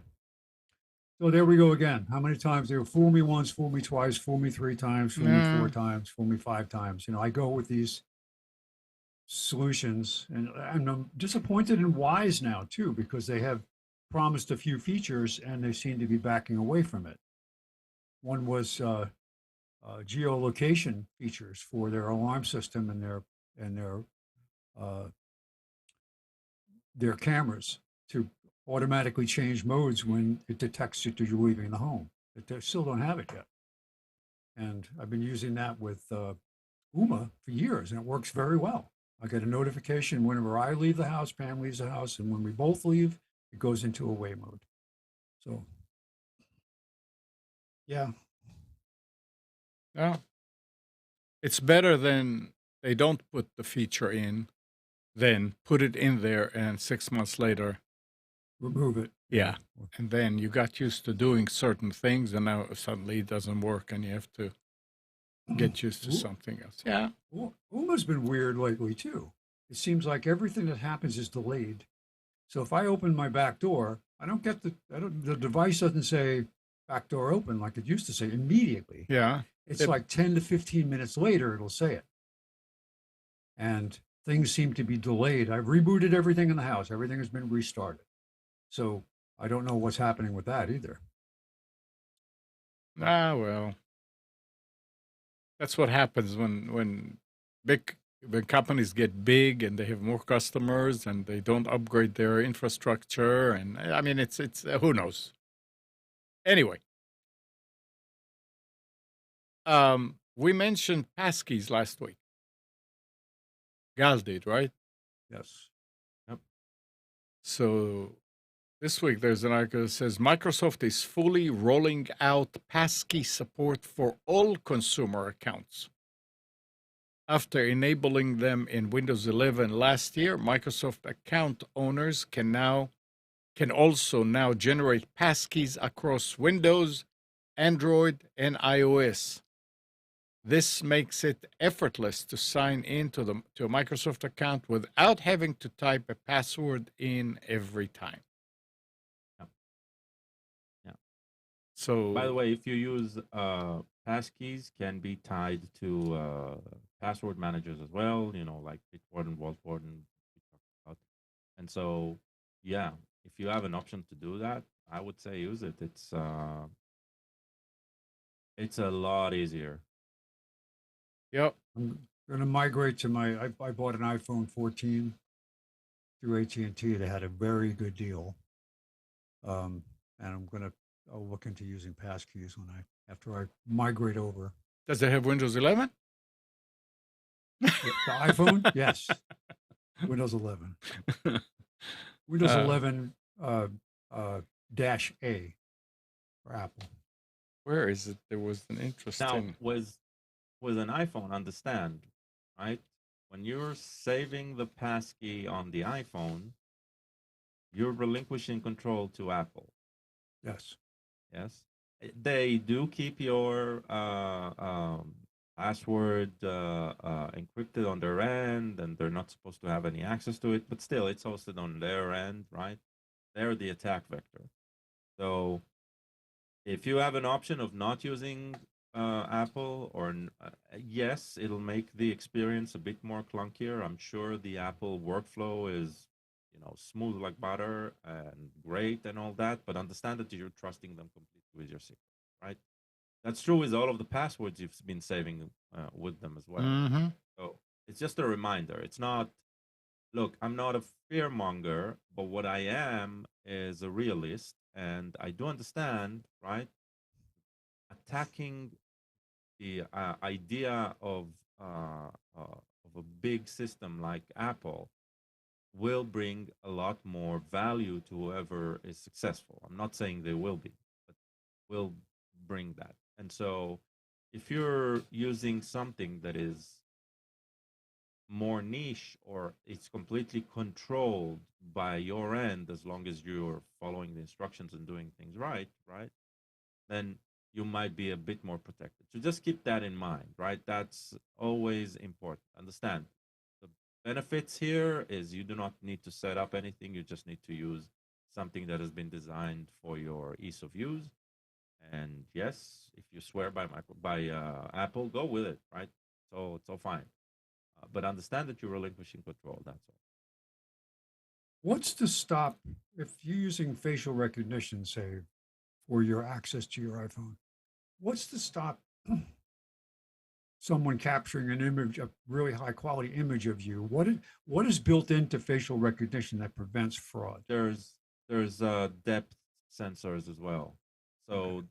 So there we go again. How many times they will fool me once, fool me twice, fool me 3 times, fool me 4 times, fool me 5 times. You know, I go with these solutions, and I'm disappointed in Wise now too, because they have promised a few features and they seem to be backing away from it. One was geolocation features for their alarm system and their cameras to automatically change modes when it detects that you're leaving the home. But they still don't have it yet. And I've been using that with UMA for years, and it works very well. I get a notification whenever I leave the house, Pam leaves the house, and when we both leave, it goes into away mode. So, yeah. yeah. It's better than they don't put the feature in, then put it in there, and 6 months later, Remove it. yeah. And then you got used to doing certain things, and now suddenly it doesn't work, and you have to get used to something else. Yeah. UMA's been weird lately too. It seems like everything that happens is delayed. So if I open my back door, the device doesn't say back door open like it used to say immediately. Yeah. It's like 10 to 15 minutes later, it'll say it. And things seem to be delayed. I've rebooted everything in the house. Everything has been restarted. So I don't know what's happening with that either. Ah, well. That's what happens when big when companies get big and they have more customers and they don't upgrade their infrastructure. And I mean, it's who knows. Anyway, we mentioned passkeys last week. Gal did, right? Yes. Yep. So this week there's an article that says Microsoft is fully rolling out passkey support for all consumer accounts. After enabling them in Windows 11 last year, Microsoft account owners can also now generate passkeys across Windows, Android, and iOS. This makes it effortless to sign in to a Microsoft account without having to type a password in every time. Yep. Yeah. So, By the way, if you use passkeys, can be tied to password managers as well. You know, like Bitwarden, Vaultwarden, we talked about. And so, yeah, if you have an option to do that, I would say use it. It's a lot easier. yep. I'm going to migrate to I bought an iPhone 14 through AT&T. They had a very good deal. And I'll look into using passkeys after I migrate over. Does it have Windows 11? The iPhone? Yes. Windows 11. Windows 11 dash A for Apple. Where is it? There was an Now, interesting. with an iPhone, understand, right? When you're saving the passkey on the iPhone, you're relinquishing control to Apple. Yes. Yes, they do keep your password encrypted on their end, and they're not supposed to have any access to it. But still, it's hosted on their end, right? They're the attack vector. So if you have an option of not using Apple, or yes, it'll make the experience a bit more clunkier. I'm sure the Apple workflow is, smooth like butter and great and all that, but understand that you're trusting them completely with your secret, right? That's true with all of the passwords you've been saving with them as well. Mm-hmm. So it's just a reminder. It's not, look, I'm not a fear monger, but what I am is a realist, and I do understand, right? Attacking the idea of a big system like Apple will bring a lot more value to whoever is successful. I'm not saying they will be, but will bring that. And so if you're using something that is more niche, or it's completely controlled by your end, as long as you're following the instructions and doing things right, then you might be a bit more protected. So just keep that in mind, right? That's always important. Understand, the benefits here is you do not need to set up anything. You just need to use something that has been designed for your ease of use. And yes, if you swear by Apple, go with it, right? So it's all fine. But understand that you're relinquishing control. That's all. What's to stop if you're using facial recognition, say, for your access to your iPhone? What's to stop someone capturing an image, a really high quality image of you? What is built into facial recognition that prevents fraud? There's depth sensors as well. So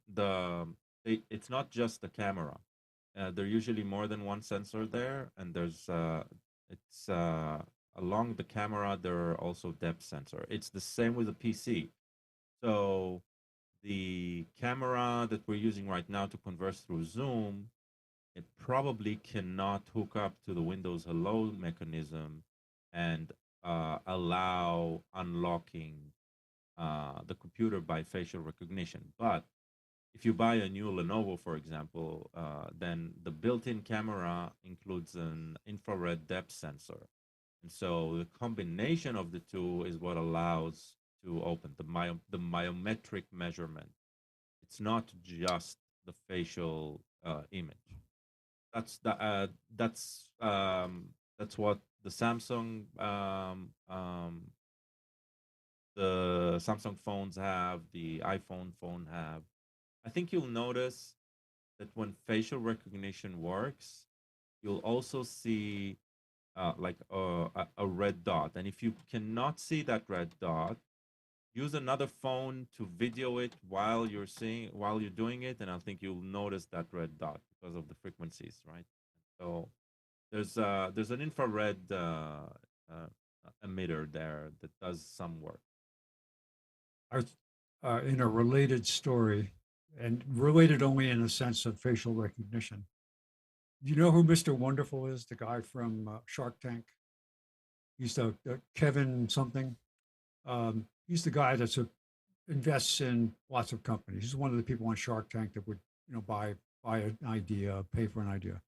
it's not just the camera. There are usually more than one sensor there, and it's along the camera. There are also depth sensor. It's the same with the PC. So the camera that we're using right now to converse through Zoom, it probably cannot hook up to the Windows Hello mechanism and allow unlocking the computer by facial recognition. But if you buy a new Lenovo, for example, then the built-in camera includes an infrared depth sensor. And so the combination of the two is what allows to open the biometric measurement. It's not just the facial image. That's what the Samsung phones have, the iPhone phone have. I think you'll notice that when facial recognition works, you'll also see like a red dot. And if you cannot see that red dot, use another phone to video it while you're doing it, and I think you'll notice that red dot because of the frequencies, right? So there's an infrared emitter there that does some work. I was in a related story, and related only in the sense of facial recognition. You know who Mr. Wonderful is? The guy from Shark Tank. He's the Kevin something. He's the guy that's invests in lots of companies. He's one of the people on Shark Tank that would, buy an idea, pay for an idea.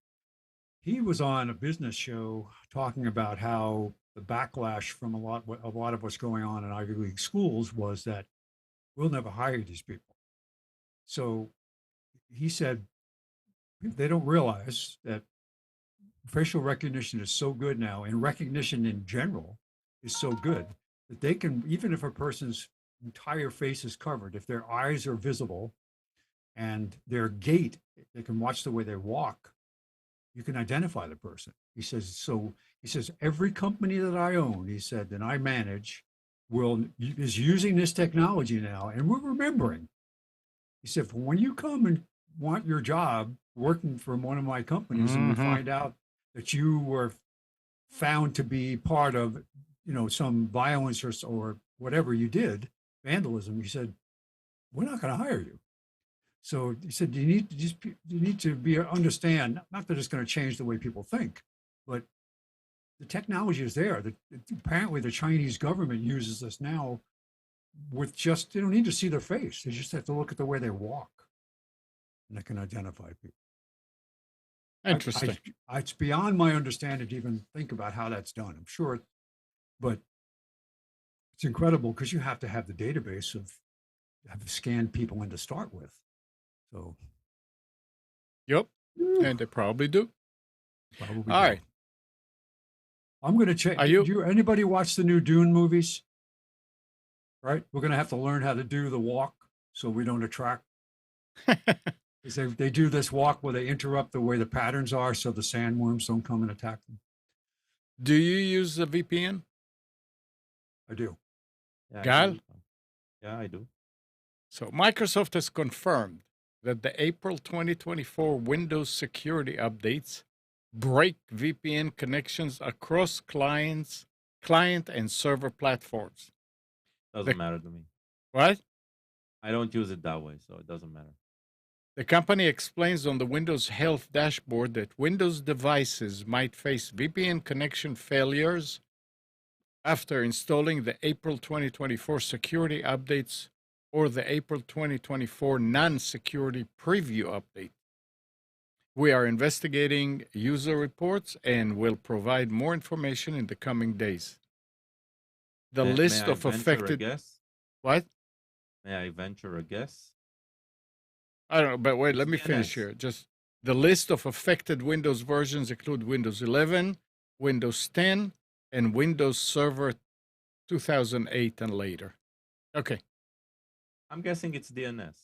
He was on a business show talking about how the backlash from a lot of what's going on in Ivy League schools was that we'll never hire these people. So he said they don't realize that facial recognition is so good now, and recognition in general is so good that they can, even if a person's entire face is covered, if their eyes are visible and their gait, they can watch the way they walk, you can identify the person. He says, every company that I own, he said, and I manage, is using this technology now, and we're remembering. He said, for when you come and want your job working for one of my companies, and we find out that you were found to be part of, some violence or whatever you did, vandalism, he said, we're not going to hire you. So he said, you need to understand, not that it's going to change the way people think, but the technology is there. Apparently the Chinese government uses this now with they don't need to see their face. They just have to look at the way they walk, and they can identify people. Interesting. It's beyond my understanding to even think about how that's done. I'm sure, but it's incredible because you have to have the database of scanned people in to start with. So, Yep, and they probably do. Probably All do. right. I'm going to check. Anybody watch the new Dune movies? Right? We're going to have to learn how to do the walk so we don't attract. They do this walk where they interrupt the way the patterns are so the sandworms don't come and attack them. Do you use a VPN? I do. Yeah, Gal? Yeah, I do. So Microsoft has confirmed that the April 2024 Windows security updates break VPN connections across client and server platforms. Doesn't matter to me. What? I don't use it that way, so it doesn't matter. The company explains on the Windows Health dashboard that Windows devices might face VPN connection failures after installing the April 2024 security updates or the April 2024 non-security preview update. We are investigating user reports and will provide more information in the coming days. The list of affected. What? May I venture a guess? I don't know, but wait, let me DNS. finish here. Just the list of affected Windows versions include Windows 11, Windows 10, and Windows Server 2008 and later. Okay. I'm guessing it's DNS.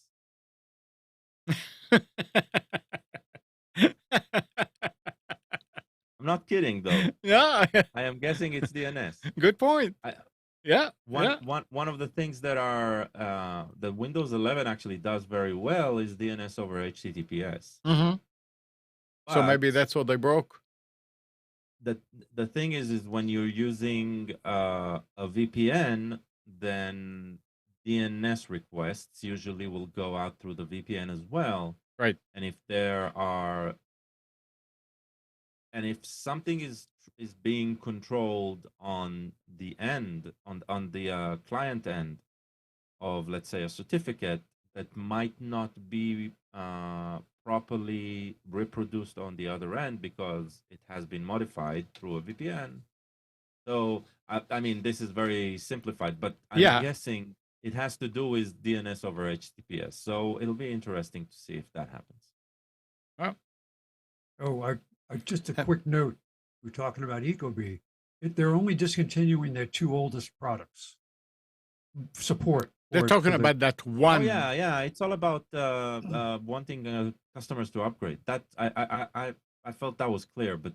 I'm not kidding, though. Yeah. I am guessing it's DNS. Good point. Yeah. One of the things that are the Windows 11 actually does very well is DNS over HTTPS. Mm-hmm. So maybe that's what they broke. The thing is when you're using a VPN, then DNS requests usually will go out through the VPN as well. Right. And if something is being controlled on the end, on the client end of, let's say, a certificate that might not be properly reproduced on the other end because it has been modified through a VPN. So, I mean, this is very simplified, but I'm guessing it has to do with DNS over HTTPS. So it'll be interesting to see if that happens. Oh, just a quick note. We're talking about Ecobee. They're only discontinuing their two oldest products. Support. They're Or talking to the, about that Oh one. yeah. It's all about wanting customers to upgrade. That I felt that was clear, but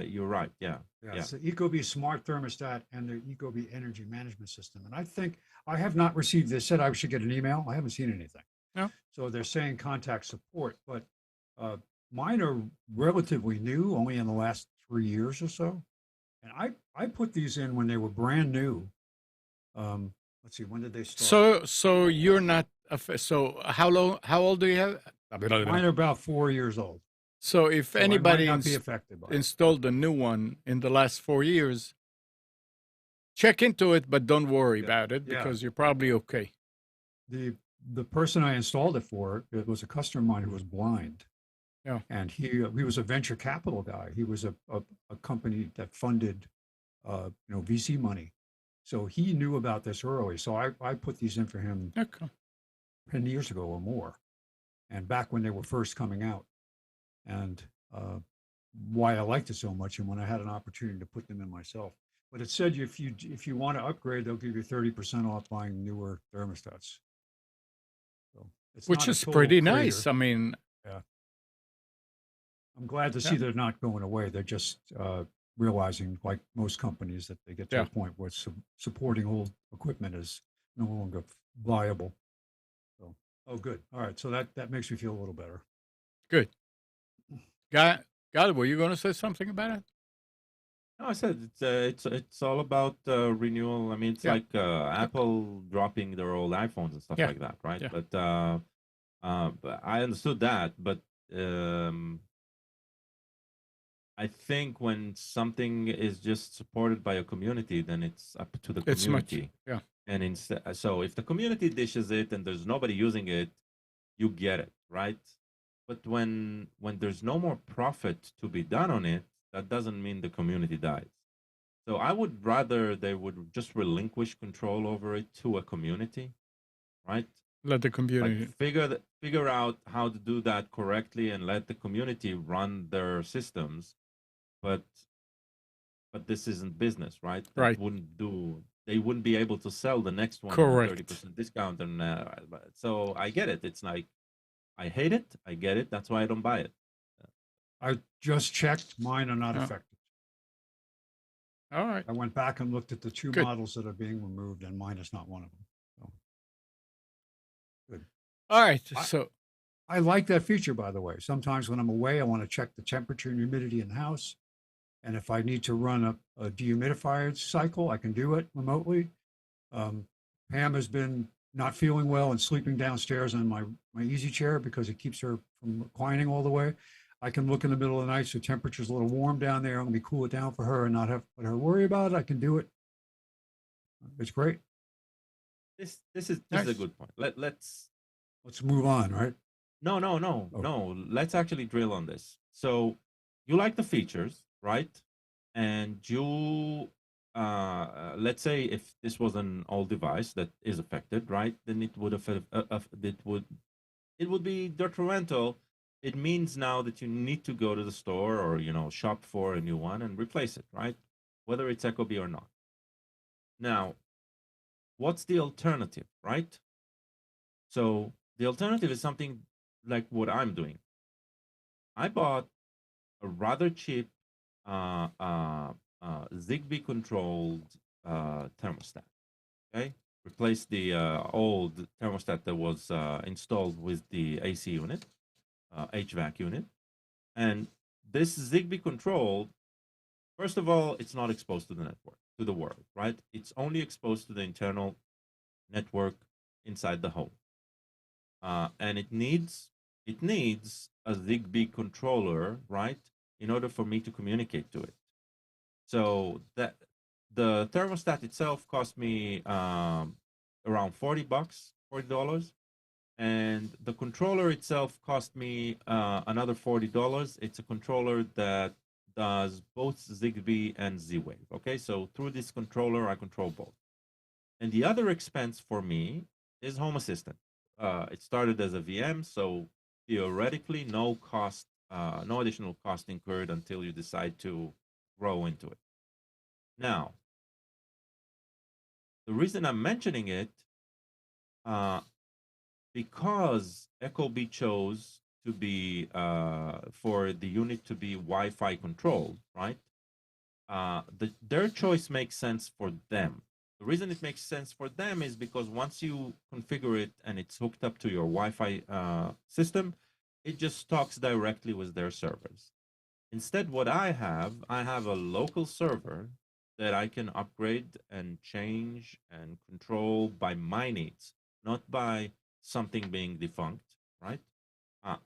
you're right. Yeah. it's the Ecobee smart thermostat and the Ecobee energy management system. And I think I have not received this. Said I should get an email. I haven't seen anything. No. So they're saying contact support, but mine are relatively new, only in the last 3 years or so. And I put these in when they were brand new. Let's see, when did they start? So you're not. So how long? How old do you have? Mine are about 4 years old. So if So I might anybody not be affected by it. installed a new one in the last 4 years, check into it, but don't worry about it Yeah. because you're probably okay. The person I installed it for, it was a customer of mine who was blind. Yeah. And he was a venture capital guy. He was a company that funded VC money. So he knew about this early. So I put these in for him Okay. 10 years ago or more. And back when they were first coming out. And why I liked it so much, and when I had an opportunity to put them in myself. But it said if you want to upgrade, they'll give you 30% off buying newer thermostats. So it's Which not a is total pretty crater. nice. I mean, I'm glad to see they're not going away. They're just realizing, like most companies, that they get to a point where supporting old equipment is no longer viable. So, oh, good. All right. So that makes me feel a little better. good. Got it. Were you going to say something about it? No, I said it's all about renewal. I mean, it's like Apple dropping their old iPhones and stuff like that, right? Yeah. But I understood that. But I think when something is just supported by a community, then it's up to the community. And so if the community dishes it and there's nobody using it, you get it, right? But when there's no more profit to be done on it, that doesn't mean the community dies. So I would rather they would just relinquish control over it to a community, right? Let the community Figure out how to do that correctly and let the community run their systems. But this isn't business, right? Right. They wouldn't be able to sell the next one Correct. at 30% discount. And so I get it. It's like, I hate it. I get it. That's why I don't buy it. I just checked. Mine are not affected. All right. I went back and looked at the two models that are being removed, and mine is not one of them. So. Good. All right. So I like that feature, by the way. Sometimes when I'm away, I want to check the temperature and humidity in the house. And if I need to run a dehumidifier cycle, I can do it remotely. Pam has been not feeling well and sleeping downstairs on my easy chair because it keeps her from reclining all the way. I can look in the middle of the night, so temperature's a little warm down there. I'm going to cool it down for her and not have her worry about it. I can do it. It's great. This is a good point. Let's move on, right? No. Let's actually drill on this. So you like the features, right? And you let's say if this was an old device that is affected, right? Then it would it would be detrimental. It means now that you need to go to the store or shop for a new one and replace it, right? Whether it's Ecobee or not. Now, what's the alternative, right? So the alternative is something like what I'm doing. I bought a rather cheap Zigbee controlled thermostat. Okay, replaced the old thermostat that was installed with the AC unit, HVAC unit, and this Zigbee control. First of all, it's not exposed to the network, to the world, right? It's only exposed to the internal network inside the home, and it needs a Zigbee controller, right, in order for me to communicate to it. So that the thermostat itself cost me around $40, and the controller itself cost me another $40. It's a controller that does both Zigbee and Z-Wave. Okay, so through this controller, I control both. And the other expense for me is Home Assistant. It started as a VM, so theoretically, no additional cost incurred until you decide to grow into it. Now, the reason I'm mentioning it because Ecobee chose to be for the unit to be Wi-Fi controlled, right? Their choice makes sense for them. The reason it makes sense for them is because once you configure it and it's hooked up to your Wi-Fi system, it just talks directly with their servers. Instead, what I have a local server that I can upgrade and change and control by my needs, not by something being defunct, right?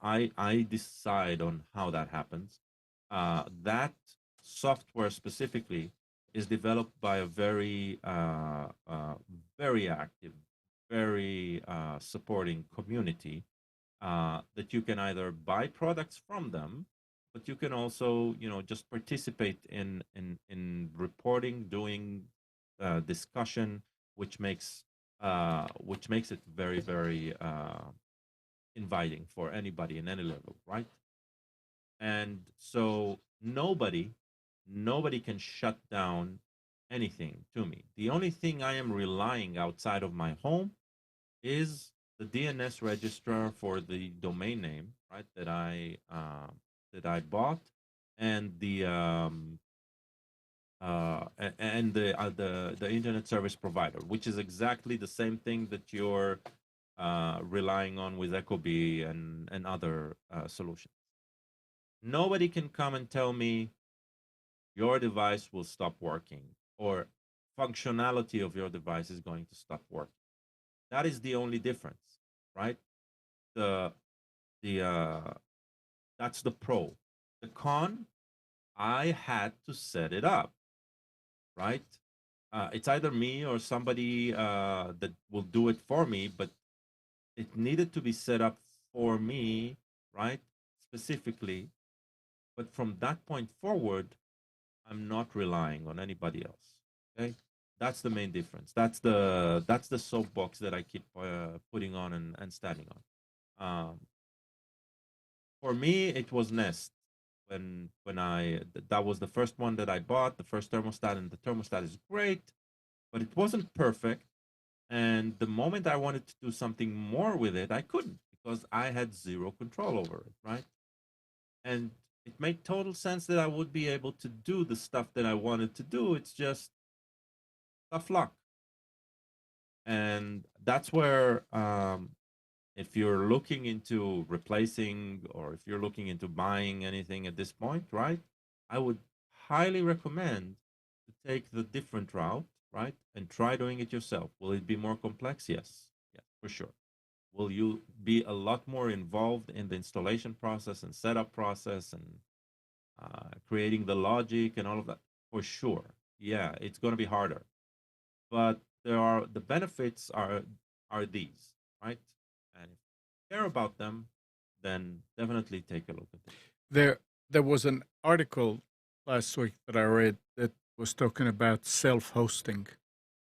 I decide on how that happens. That software specifically is developed by a very very active, very supporting community that you can either buy products from them, but you can also, just participate in reporting, doing discussion, which makes it very, very inviting for anybody in any level, right? And so nobody can shut down anything to me. The only thing I am relying outside of my home is the DNS registrar for the domain name, right? That I bought, and the internet service provider, which is exactly the same thing that you're relying on with Ecobee and other solutions. Nobody can come and tell me your device will stop working or functionality of your device is going to stop working. That is the only difference, right? That's the pro. The con, I had to set it up, right? It's either me or somebody that will do it for me, but it needed to be set up for me, right? Specifically. But from that point forward, I'm not relying on anybody else. Okay, that's the main difference. That's the soapbox that I keep putting on and standing on. For me, it was Nest when that was the first one that I bought, the first thermostat, and the thermostat is great, but it wasn't perfect. And the moment I wanted to do something more with it, I couldn't because I had zero control over it, right? And it made total sense that I would be able to do the stuff that I wanted to do. It's just tough luck. And that's where, if you're looking into replacing or if you're looking into buying anything at this point, right, I would highly recommend to take the different route, right, and try doing it yourself. Will it be more complex? Yes, yeah, for sure. Will you be a lot more involved in the installation process and setup process and creating the logic and all of that? For sure. Yeah, it's going to be harder. But the benefits are these, right? And if you care about them, then definitely take a look at it. There was an article last week that I read that was talking about self-hosting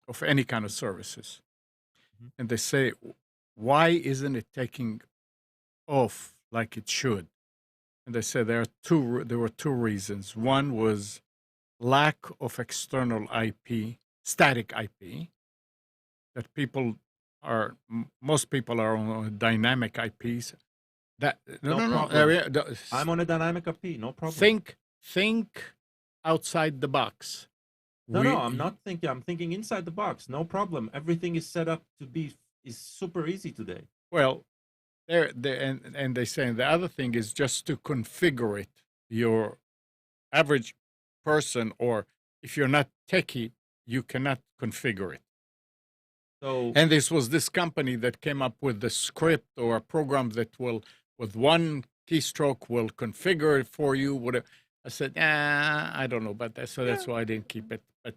of any kind of services. Mhm. And they say, why isn't it taking off like it should? And they said there were two reasons. One was lack of external IP, static IP, that most people are on dynamic IPs. That No no. problem. I'm on a dynamic IP, no problem. Think outside the box. No, I'm not thinking. I'm thinking inside the box. No problem. Everything is set up to is super easy today. Well, and they say the other thing is just to configure it. Your average person, or if you're not techie, you cannot configure it. So, And this was this company that came up with the script or a program that will, with one keystroke, will configure it for you. Whatever. I said, I don't know about that. So that's why I didn't keep it. But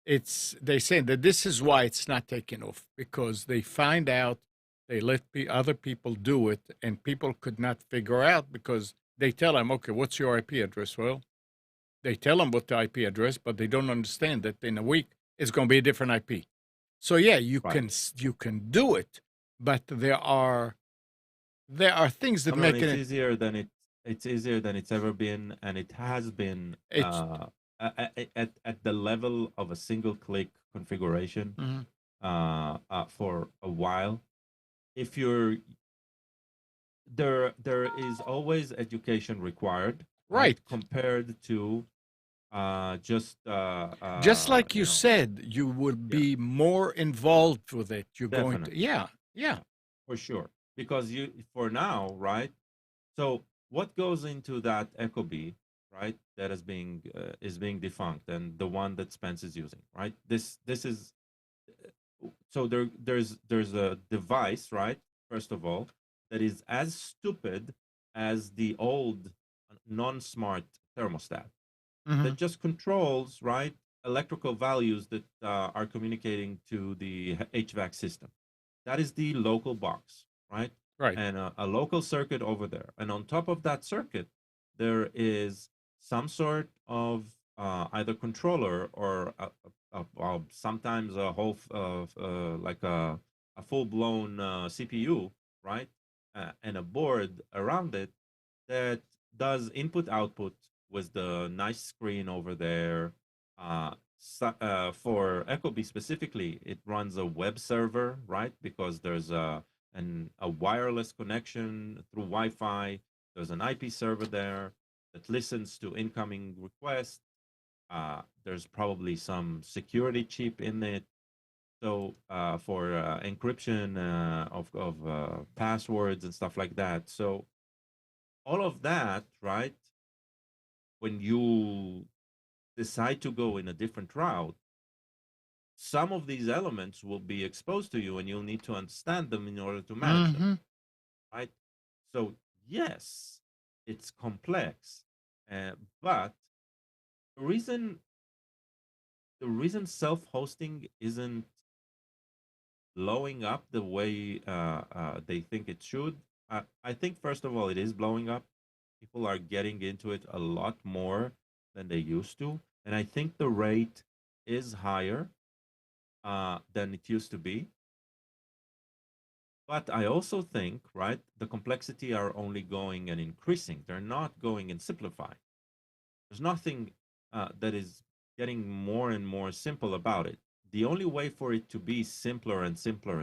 they say that this is why it's not taking off, because they find out, they let other people do it, and people could not figure out because they tell them, okay, what's your IP address? Well, they tell them what the IP address, but they don't understand that in a week it's going to be a different IP. So yeah, you can do it, but there are things that make it's easier than it's easier than it's ever been, and it has been at the level of a single click configuration Mhm. for a while. if you're there is always education required, right? Right. Compared to just Just like you you know, said, you will yeah, be more involved with it. You're going to, definitely, yeah, yeah. yeah, for sure. Because you for now, right? So what goes into that Ecobee, right? That is being defunct, and the one that Spence is using, right? This is so there's a device, right? First of all, that is as stupid as the old non-smart thermostat Hmm. that just controls, right, electrical values that are communicating to the HVAC system. That is the local box, right? Right. And a local circuit over there. And on top of that circuit, there is some sort of either controller or sometimes a whole, like a full blown CPU, right? And a board around it that does input output with the nice screen over there. For Ecobee specifically, it runs a web server, right? Because there's a wireless connection through Wi-Fi. There's an IP server there that listens to incoming requests. There's probably some security chip in it. So for encryption of passwords and stuff like that. So all of that, right? When you decide to go in a different route, some of these elements will be exposed to you and you'll need to understand them in order to manage them, Hmm. right? So, yes, it's complex, but the reason self-hosting isn't blowing up the way they think it should, I think first of all it is blowing up. People are getting into it a lot more than they used to, and I think the rate is higher than it used to be. But I also think, right, the complexity are only going and increasing. They're not going and simplifying. There's nothing that is getting more and more simple about it. The only way for it to be simpler and simpler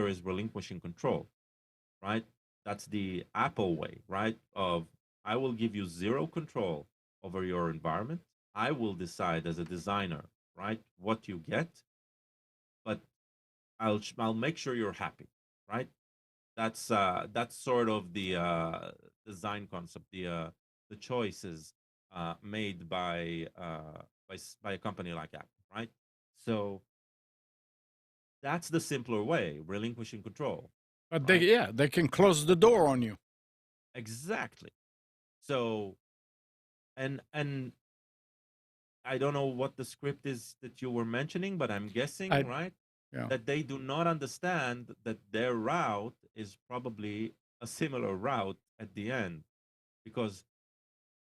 is relinquishing control, right? That's the Apple way, right? Of I will give you zero control over your environment. I will decide as a designer, right, what you get, but I'll make sure you're happy, right? That's sort of the design concept, the choices made by a company like Apple, right? So that's the simpler way, relinquishing control, But they, right? yeah, they can close the door on you. Exactly. So and I don't know what the script is that you were mentioning, but I'm guessing, I, right, yeah. that they do not understand that their route is probably a similar route at the end. Because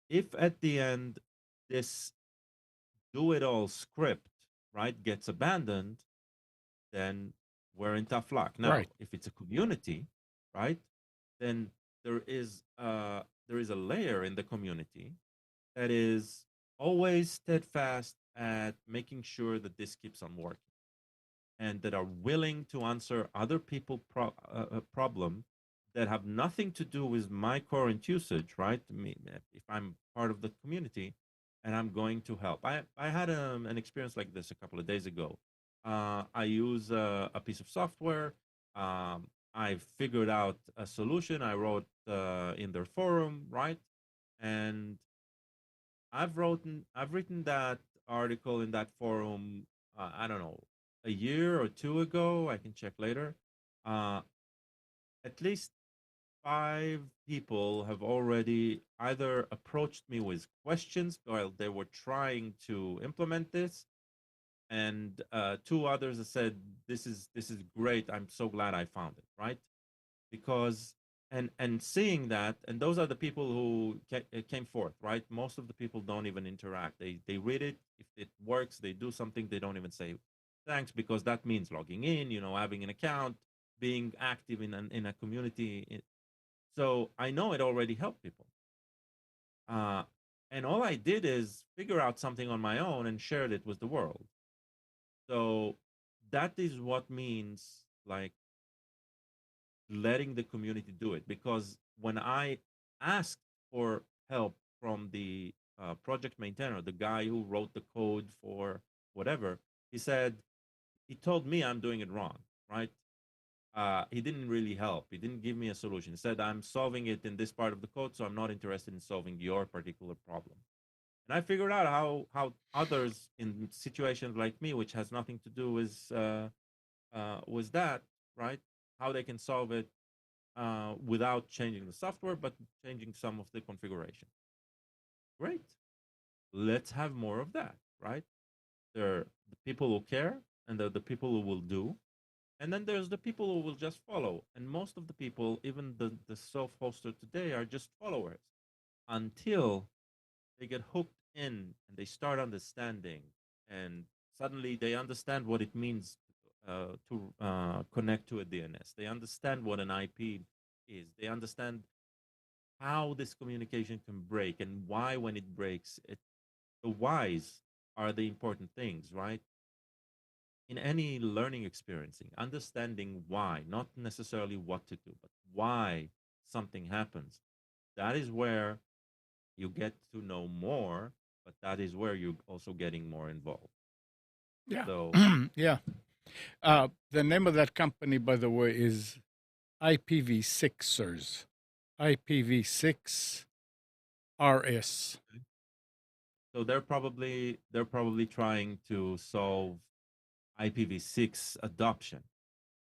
if at the end this do it all script, right, gets abandoned, then we're in tough luck. Now, Right. if it's a community, right, then there is a layer in the community that is always steadfast at making sure that this keeps on working and that are willing to answer other people problem that have nothing to do with my current usage, right? I mean, if I'm part of the community and I'm going to help. I had an experience like this a couple of days ago. I use a piece of software. I figured out a solution. I wrote in their forum, right? And I've written that article in that forum. I don't know, a year or two ago. I can check later. Uh, at least 5 people have already either approached me with questions while they were trying to implement this, and two others have said, "This is great. I'm so glad I found it." Right? Because and seeing that, and those are the people who came forth, right? Most of the people don't even interact. They read it. If it works, they do something. They don't even say thanks, because that means logging in, having an account, being active in a community. So I know it already helped people. uh, and all I did is figure out something on my own and shared it with the world. So that is what means, like, letting the community do it. Because when I asked for help from the project maintainer, the guy who wrote the code for whatever, he told me I'm doing it wrong, right? He didn't really help. He didn't give me a solution. He said, I'm solving it in this part of the code, so I'm not interested in solving your particular problem. And I figured out how others in situations like me, which has nothing to do with that, right? How they can solve it without changing the software, but changing some of the configuration. Great. Let's have more of that, right? There are the people who care, and there are the people who will do. And then there's the people who will just follow. And most of the people, even the self-hoster today, are just followers until they get hooked in and they start understanding. And suddenly they understand what it means to connect to a DNS. They understand what an IP is. They understand how this communication can break and why when it breaks, the whys are the important things, right? In any learning experiencing, understanding why, not necessarily what to do, but why something happens. That is where you get to know more, but that is where you're also getting more involved. Yeah. So, Yeah. The name of that company, by the way, is IPv6ers. IPv6 RS. so they're probably trying to solve IPv6 adoption.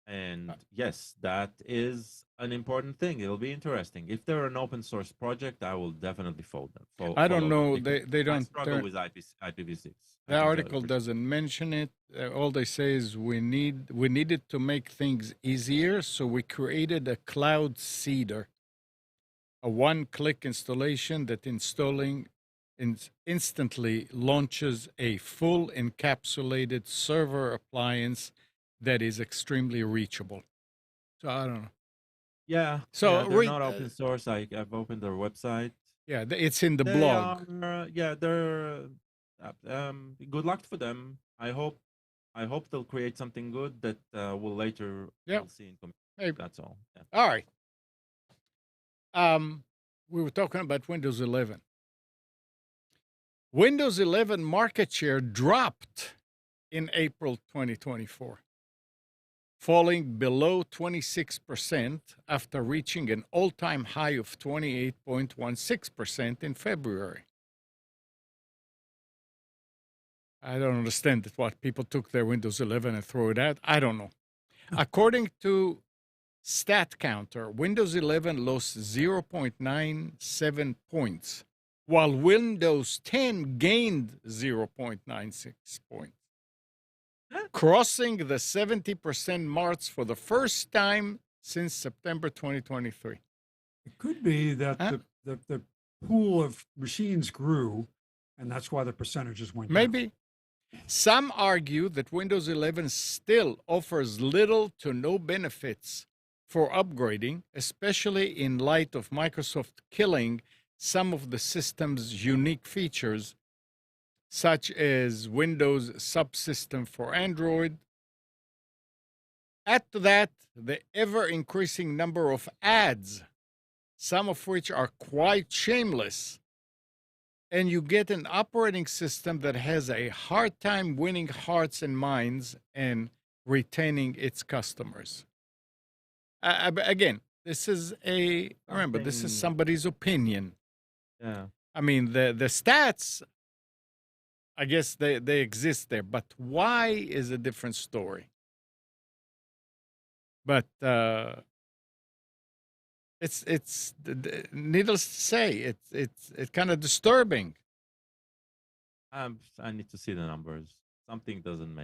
And yes, that is an important thing. It'll be interesting. If they're an open source project, I will definitely follow them. I don't know. Because They I don't. struggle with IPv6. The article doesn't mention it. All they say is we needed to make things easier, so we created a cloud seeder, a one-click installation that instantly launches a full encapsulated server appliance that is extremely reachable. So I don't know. Yeah. So yeah, they're not open source. I've opened their website. Yeah, it's in the They blog. they're good luck for them. I hope they'll create something good that we'll later Yeah. we'll see in community. Maybe. That's all. Yeah. All right. We were talking about Windows 11. Windows 11 market share dropped in April 2024, falling below 26% after reaching an all-time high of 28.16% in February. I don't understand what people took their Windows 11 and threw it out. I don't know. According to StatCounter, Windows 11 lost 0.97 points, while Windows 10 gained 0.96 points, crossing the 70% mark for the first time since September 2023. It could be that the pool of machines grew, and that's why the percentages went down. Maybe. Some argue that Windows 11 still offers little to no benefits for upgrading, especially in light of Microsoft killing some of the system's unique features, such as Windows subsystem for Android. Add to that the ever-increasing number of ads, some of which are quite shameless, and you get an operating system that has a hard time winning hearts and minds and retaining its customers. Again, this is this is somebody's opinion. Yeah. I mean, the stats, I guess they exist there, but why is a different story. But it's needless to say, it's kind of disturbing. I need to see the numbers. Something doesn't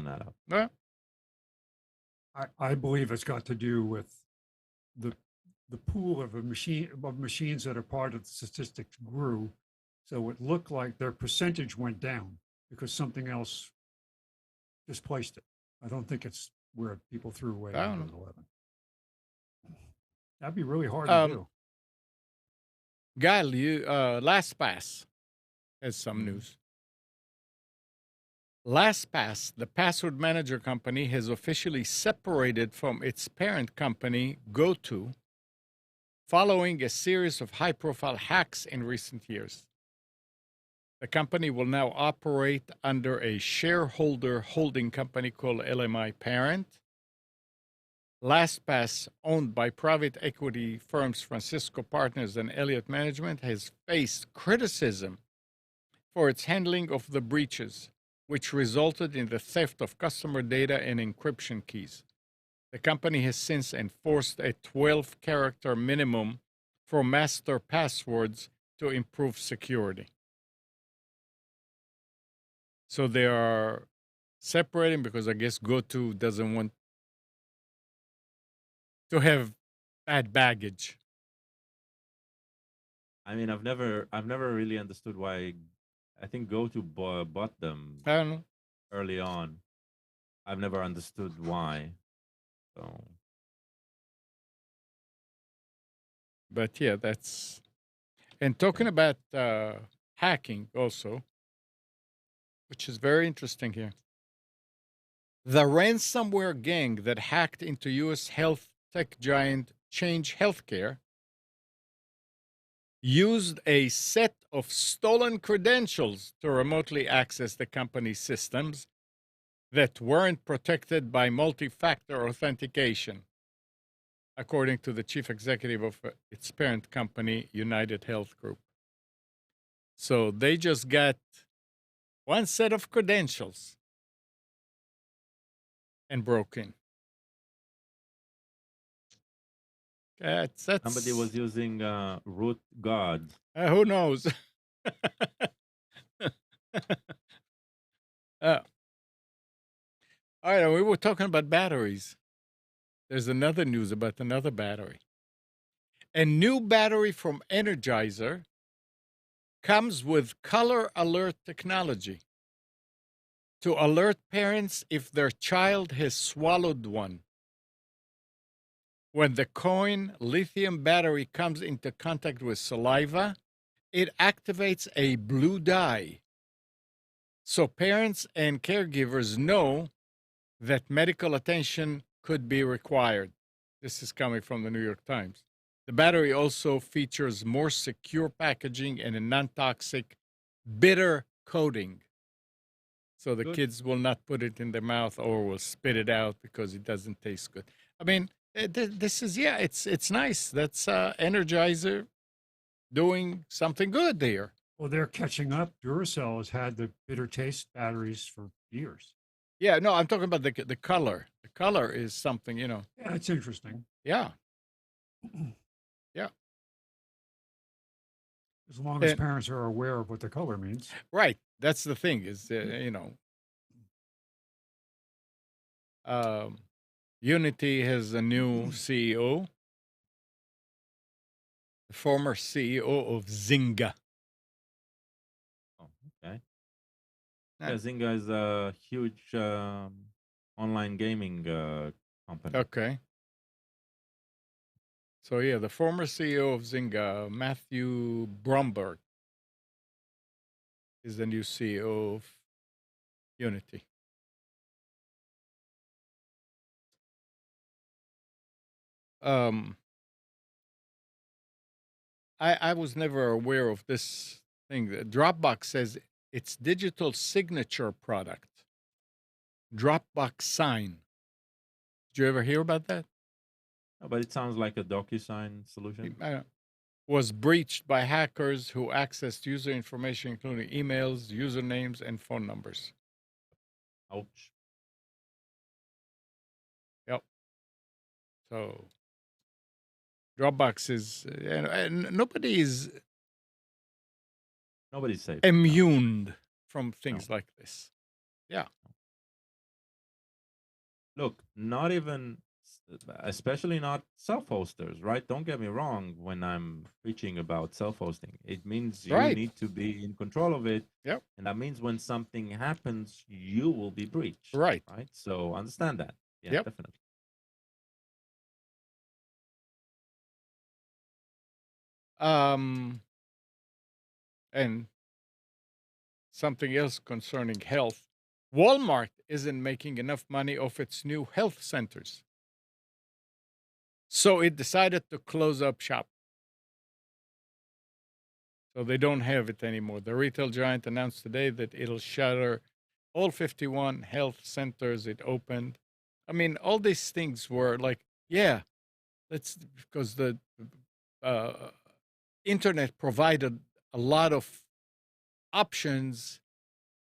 add up. Yeah. I believe it's got to do with the pool of machines that are part of the statistics grew, so it looked like their percentage went down because something else displaced it. I don't think it's where people threw away Windows 11. That'd be really hard to do. Gal, LastPass has some news. LastPass, the password manager company, has officially separated from its parent company, GoTo, following a series of high-profile hacks in recent years. The company will now operate under a shareholder holding company called LMI Parent. LastPass, owned by private equity firms Francisco Partners and Elliott Management, has faced criticism for its handling of the breaches, which resulted in the theft of customer data and encryption keys. The company has since enforced a 12-character minimum for master passwords to improve security. So they are separating because I guess GoTo doesn't want to have bad baggage. I mean, I've never really understood why. I think GoTo bought them I don't know. early on. I've never understood why. So But yeah, that's. And talking about hacking also, which is very interesting here. The ransomware gang that hacked into U.S. health tech giant Change Healthcare used a set of stolen credentials to remotely access the company's systems that weren't protected by multi-factor authentication, according to the chief executive of its parent company, United Health Group. So they just got one set of credentials and broke in. That's somebody was using root guard. Who knows? All right, we were talking about batteries. There's another news about another battery. A new battery from Energizer comes with color alert technology to alert parents if their child has swallowed one. When the coin lithium battery comes into contact with saliva, it activates a blue dye. So parents and caregivers know that medical attention could be required. This is coming from the New York Times. The battery also features more secure packaging and a non-toxic bitter coating. So the Good. kids will not put it in their mouth or will spit it out because it doesn't taste good. I mean, this is, yeah, it's nice. That's Energizer doing something good there. Well, they're catching up. Duracell has had the bitter taste batteries for years. Yeah, no, I'm talking about the color. The color is something, Yeah, it's interesting. Yeah. Yeah. As long as parents are aware of what the color means. Right. That's the thing is, Unity has a new CEO, the former CEO of Zynga. Oh, okay. Yeah, Zynga is a huge online gaming company. Okay. So yeah, the former CEO of Zynga, Matthew Bromberg, is the new CEO of Unity. I was never aware of this thing. Dropbox says its digital signature product, Dropbox Sign. Did you ever hear about that? Oh, but it sounds like a DocuSign solution. Was breached by hackers who accessed user information, including emails, usernames, and phone numbers. Ouch. Yep. So Dropbox is, and nobody's safe. immune from things like this. Yeah. Look, not even, especially not self-hosters, right? Don't get me wrong when I'm preaching about self-hosting. It means you Right. need to be in control of it. Yep. And that means when something happens, you will be breached. Right. Right? So understand that. Yeah, Yep. definitely. And something else concerning health. Walmart isn't making enough money off its new health centers. So it decided to close up shop. So they don't have it anymore. The retail giant announced today that it'll shutter all 51 health centers it opened. I mean, all these things were like, yeah, that's because the uh, internet provided a lot of options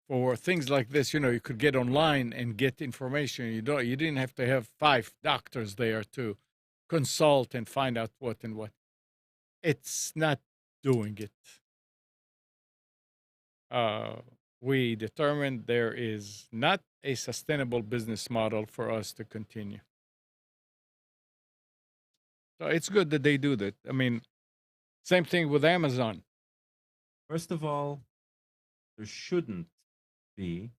for things like this. You know, you could get online and get information. You didn't have to have 5 doctors there to consult and find out what and what. It's not doing it. We determined there is not a sustainable business model for us to continue. So it's good that they do that. I mean, same thing with Amazon. First of all, there shouldn't be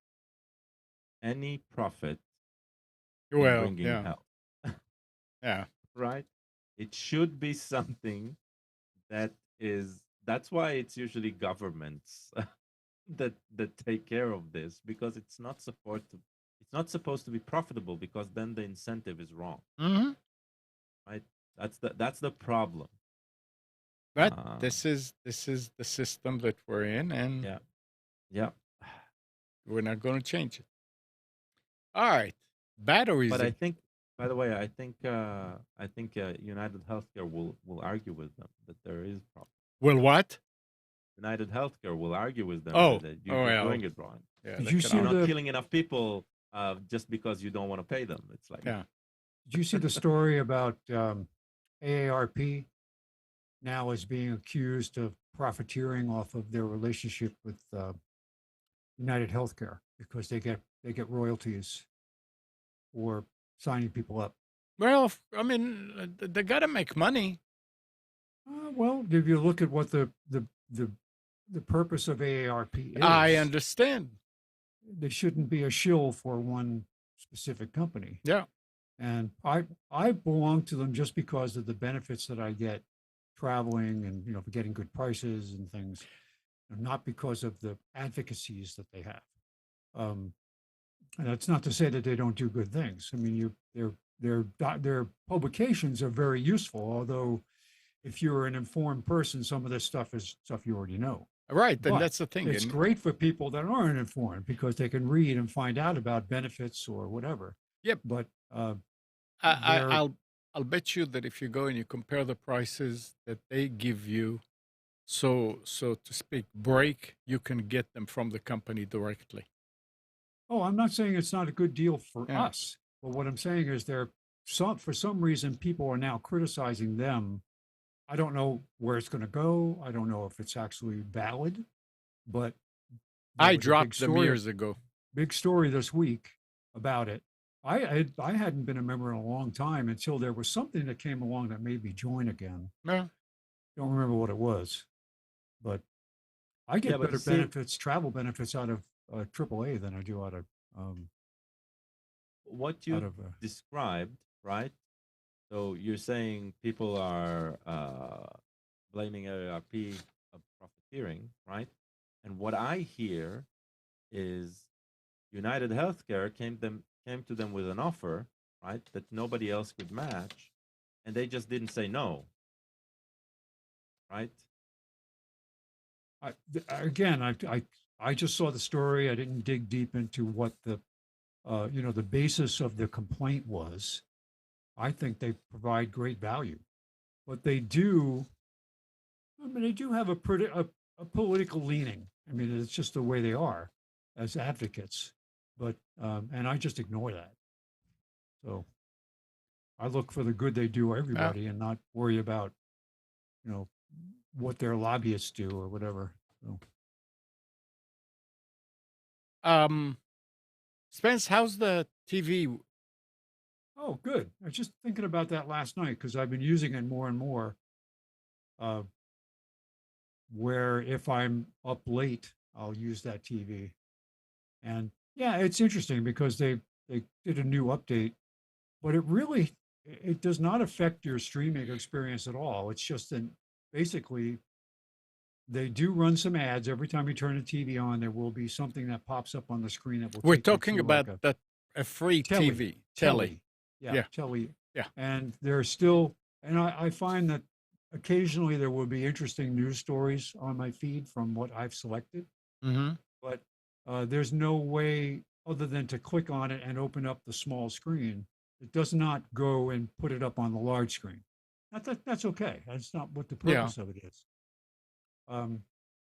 any profit in Well, bringing yeah, health, yeah. right? It should be something that is. That's why it's usually governments that take care of this, because it's not supposed to be profitable, because then the incentive is wrong, Hmm. right? That's the problem. But Uh, this is the system that we're in, and yeah, yeah. we're not going to change it. All right, batteries. But I think, by the way, I think United Healthcare will argue with them that there is problem. Well, what? United Healthcare will argue with them Oh, that oh, you're well, doing it wrong. yeah. Did they you can see You're argue. not the killing enough people just because you don't want to pay them. It's like, Yeah. Did you see the story about AARP now is being accused of profiteering off of their relationship with United Healthcare because they get royalties for signing people up. Well, I mean, they got to make money. Well, if you look at what the purpose of AARP I is, understand. they shouldn't be a shill for one specific company. Yeah. And I belong to them just because of the benefits that I get traveling and for getting good prices and things, and not because of the advocacies that they have. And that's not to say that they don't do good things. I mean, their publications are very useful. Although, if you're an informed person, some of this stuff is stuff you already know. Right. And But that's the thing. it's And great for people that aren't informed because they can read and find out about benefits or whatever. Yep. But I, they're I'll bet you that if you go and you compare the prices that they give you, so to speak, break, you can get them from the company directly. Oh, I'm not saying it's not a good deal for Yeah. us, but what I'm saying is for some reason, people are now criticizing them. I don't know where it's going to go. I don't know if it's actually valid, but there I was a dropped them years ago. big story this week about it. I hadn't been a member in a long time until there was something that came along that made me join again. Yeah. Don't remember what it was, but I yeah, get but better you see, benefits, travel benefits out of AAA than I do out of what you out of described, right? So you're saying people are blaming AARP of profiteering, right? And what I hear is United Healthcare came to them with an offer, right, that nobody else could match, and they just didn't say no, right? again, I just saw the story. I didn't dig deep into what the the basis of the complaint was. I think they provide great value, but they do. I mean, they do have a political leaning. I mean, it's just the way they are as advocates. But and I just ignore that. So I look for the good they do everybody and not worry about what their lobbyists do or whatever. So. Spence, how's the TV? Oh, good. I was just thinking about that last night because I've been using it more and more. Where if I'm up late, I'll use that TV. And yeah, it's interesting because they did a new update, but it does not affect your streaming experience at all. It's just basically They do run some ads. Every time you turn the TV on, there will be something that pops up on the screen that will We're take you talking to about like that a free telly, TV, telly. Yeah, Yeah, telly. yeah. And there's still, and I find that occasionally there will be interesting news stories on my feed from what I've selected, Mm-hmm. but there's no way other than to click on it and open up the small screen. It does not go and put it up on the large screen. That's okay. That's not what the Yeah. purpose of it is. Um,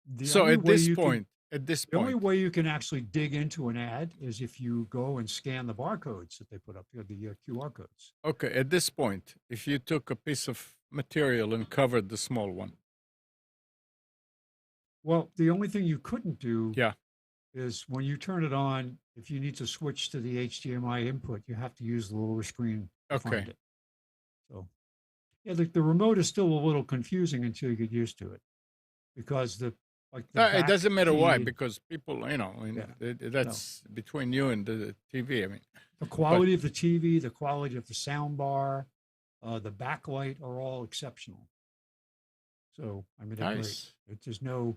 the So only at way this you can point, the only way you can actually dig into an ad is if you go and scan the barcodes that they put up here, the QR codes. okay, at this point, if you took a piece of material and covered the small one, Well, the only thing you couldn't do yeah, is when you turn it on, if you need to switch to the HDMI input, you have to use the lower screen to okay. find it. So, yeah, the remote is still a little confusing until you get used to it because the It back doesn't matter why, feed, because people, you know, yeah, no, that's between you and the TV. I mean, the but quality of the TV, the quality of the sound bar, the backlight are all exceptional. So, I mean, they're great. nice. There's no,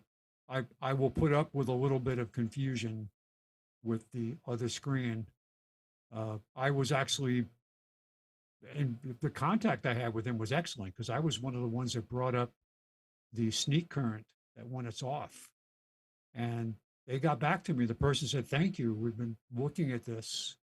I will put up with a little bit of confusion with the other screen. I was actually, and the contact I had with him was excellent because I was one of the ones that brought up the sneak current that when it's off. And they got back to me. The person said, "Thank you. We've been looking at this."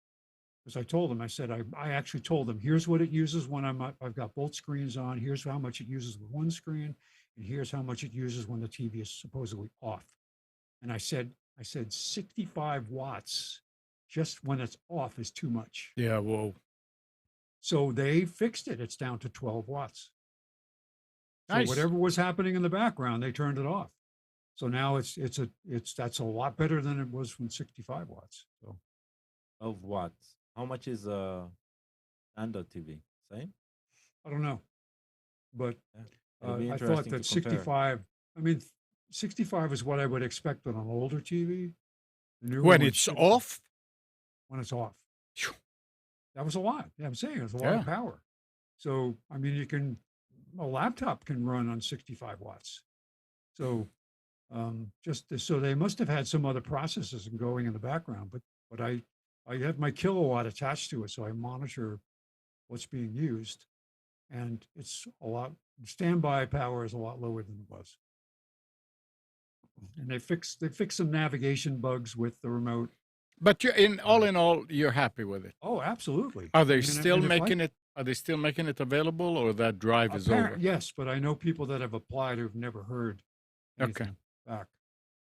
Because I told them, I said, I actually told them, here's what it uses when I've got both screens on. Here's how much it uses with one screen. And here's how much it uses when the TV is supposedly off. And I said 65 watts just when it's off is too much. Yeah, whoa. So they fixed it. It's down to 12 watts. So Nice. whatever was happening in the background, they turned it off. So now that's a lot better than it was from 65 watts. So Of what? How much is a standard TV? Same? I don't know, but Yeah. It'll be I thought interesting that to compare. 65. I mean, 65 is what I would expect on an older TV. The newer When ones it's shouldn't- off, when it's off. phew, That was a lot. Yeah, I'm saying it's a lot yeah. of power. So I mean, a laptop can run on 65 watts. So so they must have had some other processes going in the background, but I have my kilowatt attached to it, so I monitor what's being used, and it's a lot. Standby power is a lot lower than it was, and they fixed some navigation bugs with the remote. But you in all, you're happy with it. Oh, absolutely. Are I they mean, still and if I- making it? Are they still making it available, or that drive is over? Yes, but I know people that have applied who've never heard Okay. anything back.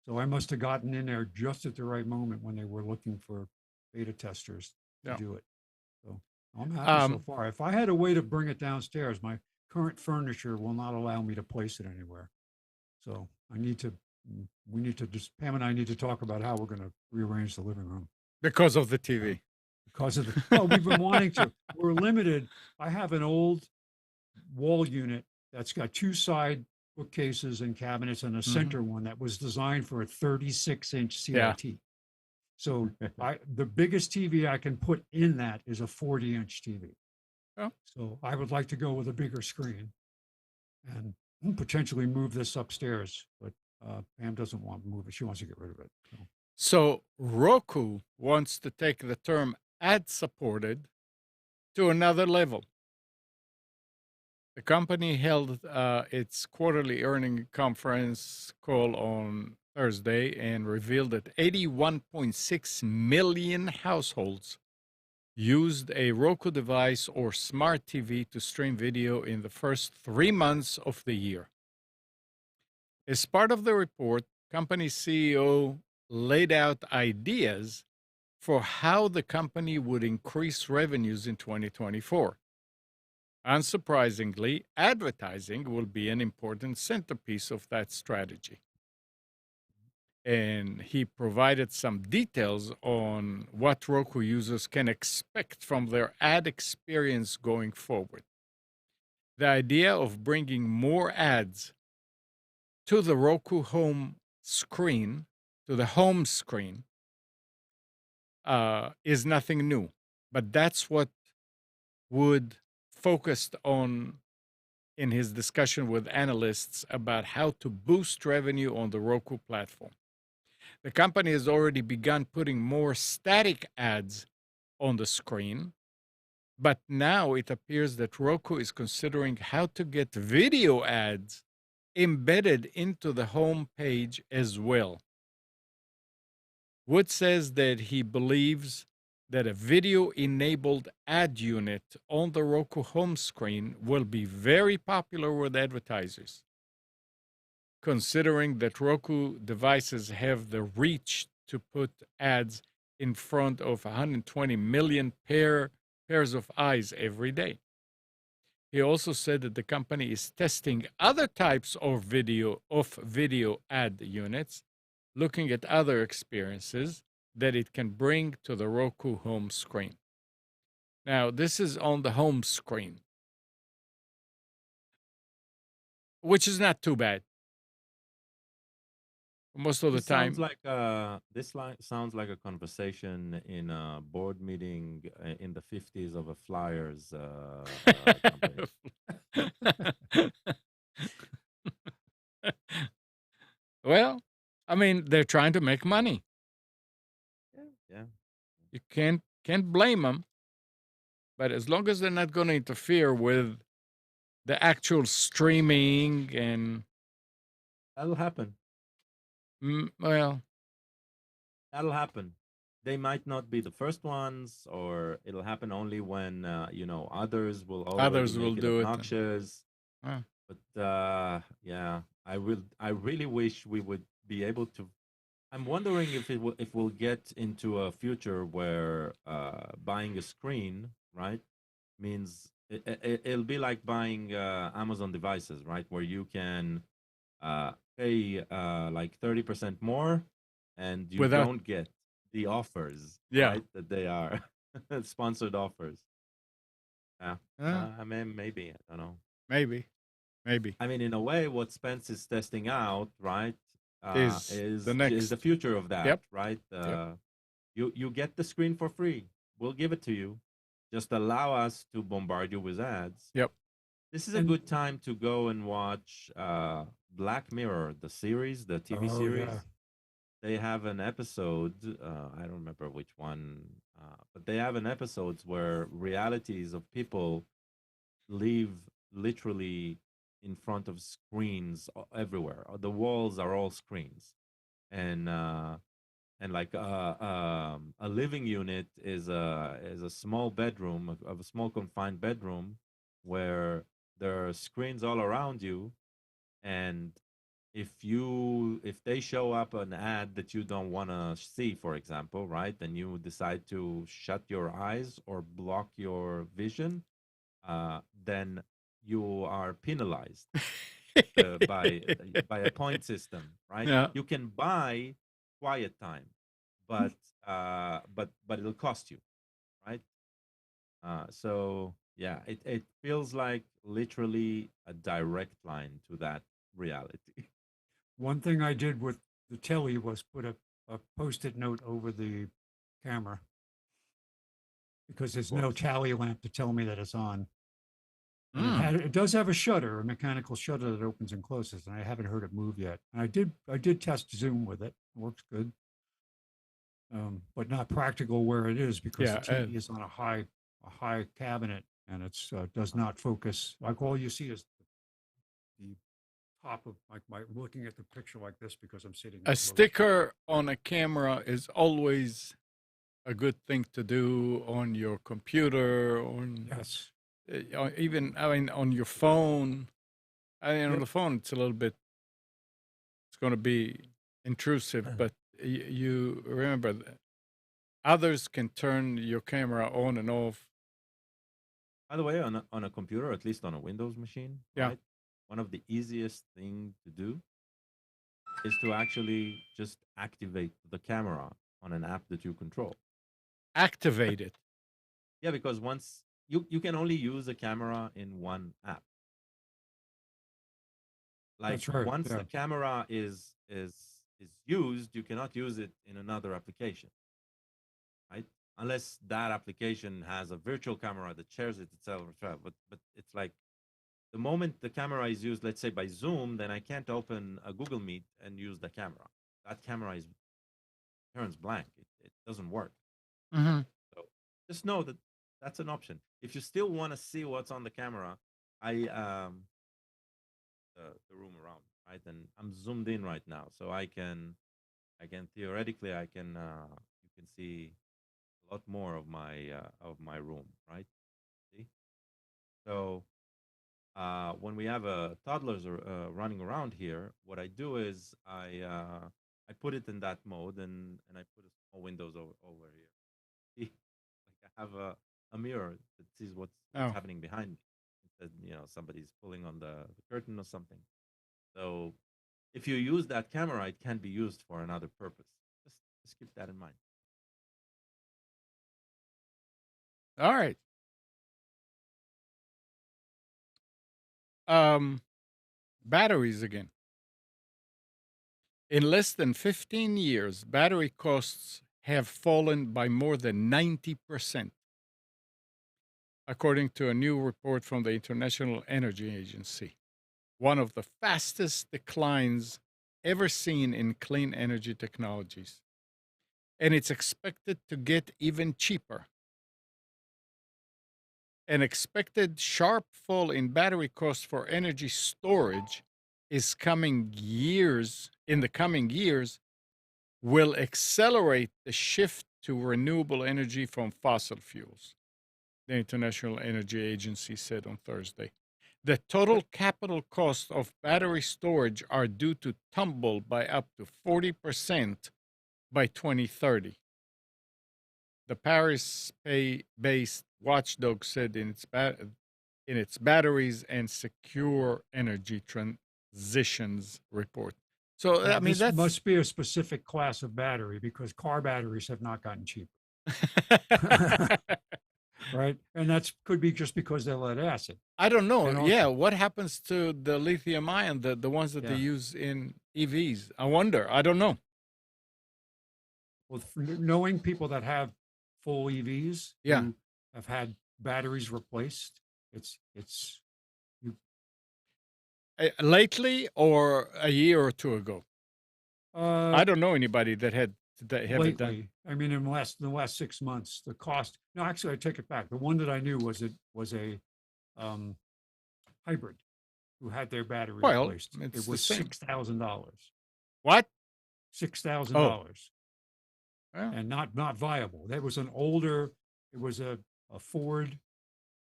So I must have gotten in there just at the right moment when they were looking for beta testers to Yeah. do it. So I'm happy so Um, far. If I had a way to bring it downstairs, my current furniture will not allow me to place it anywhere. So we need to Pam and I need to talk about how we're going to rearrange the living room. because of the TV. Because of well, we've been wanting to. We're limited. I have an old wall unit that's got two side bookcases and cabinets and a center one that was designed for a 36-inch CRT. Yeah. So the biggest TV I can put in that is a 40-inch TV. Oh. So I would like to go with a bigger screen and potentially move this upstairs, but Pam doesn't want to move it. She wants to get rid of it. So Roku wants to take the term ad-supported to another level. The company held its quarterly earning conference call on Thursday and revealed that 81.6 million households used a Roku device or smart TV to stream video in the first 3 months of the year. As part of the report, company CEO laid out ideas for how the company would increase revenues in 2024. Unsurprisingly, advertising will be an important centerpiece of that strategy. And he provided some details on what Roku users can expect from their ad experience going forward. The idea of bringing more ads to the Roku home screen, to the home screen, is nothing new, but that's what would focused on in his discussion with analysts about how to boost revenue on the Roku platform. The company has already begun putting more static ads on the screen, but now it appears that Roku is considering how to get video ads embedded into the home page as well. Wood says that he believes that a video-enabled ad unit on the Roku home screen will be very popular with advertisers, considering that Roku devices have the reach to put ads in front of 120 million pairs of eyes every day. He also said that the company is testing other types of video ad units, looking at other experiences that it can bring to the Roku home screen. Now, this is on the home screen, which is not too bad. Most of the This time, sounds like sounds like a conversation in a board meeting in the 50s of a Flyers company. well, I mean, they're trying to make money. Yeah. You can't blame them. But as long as they're not going to interfere with the actual streaming and That'll happen. well, That'll happen. They might not be the first ones, or it'll happen only when others will already others will make it do it. obnoxious. And, But yeah, I really wish we would be able to. I'm wondering if we'll get into a future where buying a screen, right, means it'll be like buying Amazon devices, right, where you can pay like 30% more, and you Without- don't get the offers, Yeah. right, that they are sponsored offers. Yeah, I mean, maybe, I don't know. maybe. I mean, in a way, what Spence is testing out, right, Is the next- is the future of that, Yep. right? Yep. You get the screen for free. We'll give it to you. Just allow us to bombard you with ads. Yep. This is a And- good time to go and watch Black Mirror, the series, the TV Oh, series. yeah. They have an episode. I don't remember which one, but they have an episodes where realities of people live literally in front of screens everywhere. The walls are all screens, and like a living unit is a small bedroom of a small confined bedroom where there are screens all around you, and if they show up an ad that you don't want to see, for example, right, and you decide to shut your eyes or block your vision, then you are penalized by a point system, right? Yeah. You can buy quiet time, but it'll cost you, right? So yeah, it feels like literally a direct line to that reality. One thing I did with the telly was put a Post-it note over the camera because there's no tally lamp to tell me that it's on. And it does have a shutter, a mechanical shutter that opens and closes, and I haven't heard it move yet. And I did test Zoom with it. Works good. But not practical where it is because Yeah, the TV is on a high cabinet and it's does not focus. Like all you see is the top of my looking at the picture like this because I'm sitting. A sticker on a camera is always a good thing to do on your computer, Yes. even on your phone. On Yep. the phone, it's a little bit. It's going to be intrusive, but you remember that others can turn your camera on and off. By the way, on a computer, at least on a Windows machine, Yeah. right, one of the easiest thing to do is to actually just activate the camera on an app that you control. Activate it. Yeah, because once you can only use a camera in one app. Like That's right, once yeah. the camera is used, you cannot use it in another application, right? Unless that application has a virtual camera that shares it itself. But it's like the moment the camera is used, let's say by Zoom, then I can't open a Google Meet and use the camera. That camera turns blank. It doesn't work. Mm-hmm. So just know that that's an option. If you still want to see what's on the camera, the room around, right? And I'm zoomed in right now, so I can theoretically you can see a lot more of my room, right? See? So when we have toddlers running around here, what I do is I put it in that mode, and I put a small windows over here. See, like I have a mirror that sees what's Oh. happening behind me. Instead, somebody's pulling on the curtain or something. So if you use that camera, it can be used for another purpose. Just keep that in mind. All right. Batteries again. In less than 15 years, battery costs have fallen by more than 90%, according to a new report from the International Energy Agency. One of the fastest declines ever seen in clean energy technologies. And it's expected to get even cheaper. An expected sharp fall in battery costs for energy storage is in the coming years will accelerate the shift to renewable energy from fossil fuels, the International Energy Agency said on Thursday. The total capital cost of battery storage are due to tumble by up to 40% by 2030. The Paris-based watchdog said in its batteries and secure energy transitions report. So I mean, this must be a specific class of battery because car batteries have not gotten cheaper. Right? And that could be just because they're lead acid. I don't know. And Yeah, also- what happens to the lithium ion, the ones that they Yeah. use in EVs? I wonder. I don't know. Well, knowing people that have full EVs Yeah. who have had batteries replaced, it's Lately or a year or two ago? I uh don't know anybody that have it done. lately. I mean, in the last 6 months, the cost. No, actually, I take it back. The one that I knew was a hybrid who had their battery Well, replaced. it's It the was same. $6,000. What? $6,000, Well, and not viable. That was an older. It was a Ford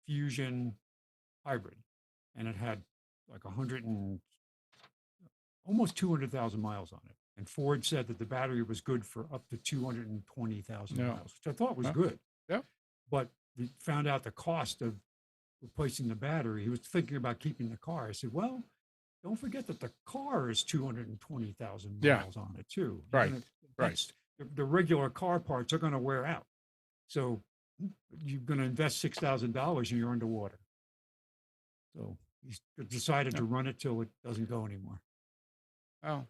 Fusion hybrid, and it had like 100 and almost 200,000 miles on it. And Ford said that the battery was good for up to 220,000 Yeah. miles, which I thought was Huh? good. Yeah. But we found out the cost of replacing the battery. He was thinking about keeping the car. I said, well, don't forget that the car is 220,000 Yeah. miles on it too. Right, Right. right. The regular car parts are going to wear out. So you're going to invest $6,000 and you're underwater. So he decided to run it till it doesn't go anymore. Oh,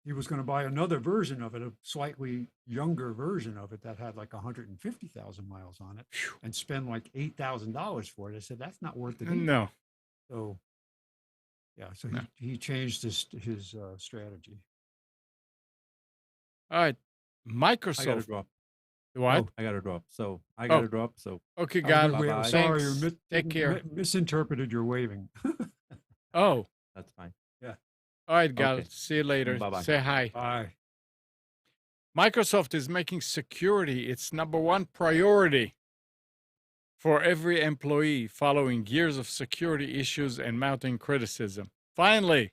He was going to buy another version of it, a slightly younger version of it that had like 150,000 miles on it, phew. and spend like $8,000 for it. I said, that's not worth the deal. No. So, yeah, so No. he changed his strategy. All right. I got to Microsoft. drop. What? I got to drop. So I Oh. got to drop. So Okay, Oh, Gal. good. Bye-bye. Sorry, Thanks. Take care. misinterpreted your waving. Oh, that's fine. all right, Gal. Okay. See you later. Bye-bye. Say hi. Bye. Microsoft is making security its #1 priority for every employee following years of security issues and mounting criticism. Finally,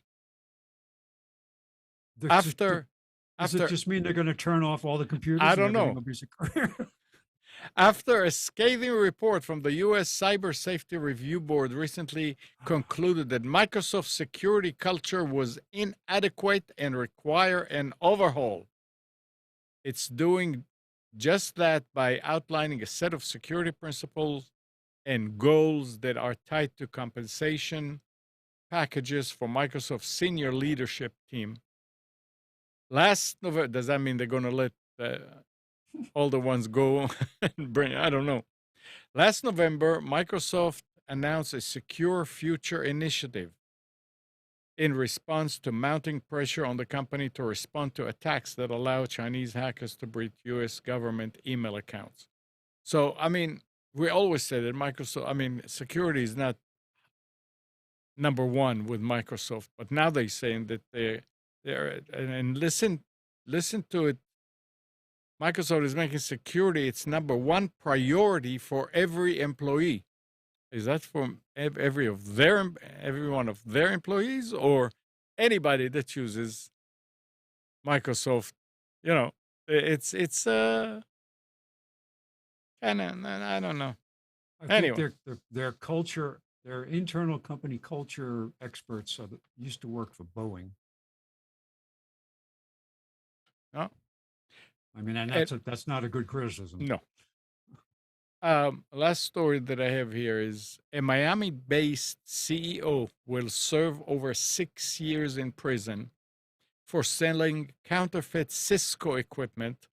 Does after it just mean they're going to turn off all the computers? I and don't know. everything will be secure? After a scathing report from the U.S. Cyber Safety Review Board recently concluded that Microsoft's security culture was inadequate and require an overhaul. It's doing just that by outlining a set of security principles and goals that are tied to compensation packages for Microsoft's senior leadership team. Last November, does that mean they're going to let all the ones go and bring? I don't know. Last November, Microsoft announced a Secure Future initiative in response to mounting pressure on the company to respond to attacks that allow Chinese hackers to breach U.S. government email accounts. So, I mean, we always say that Microsoft, I mean, security is not number one with Microsoft, but now they're saying that they're and listen to it. Microsoft is making security its number one priority for every employee. Is that from every one of their employees, or anybody that uses Microsoft? You know, it's kind of, I don't know. I think Anyway. their culture, their internal company culture experts used to work for Boeing. No. I mean, and that's not a good criticism. No. Last story that I have here is a Miami-based CEO will serve over 6 years in prison for selling counterfeit Cisco equipment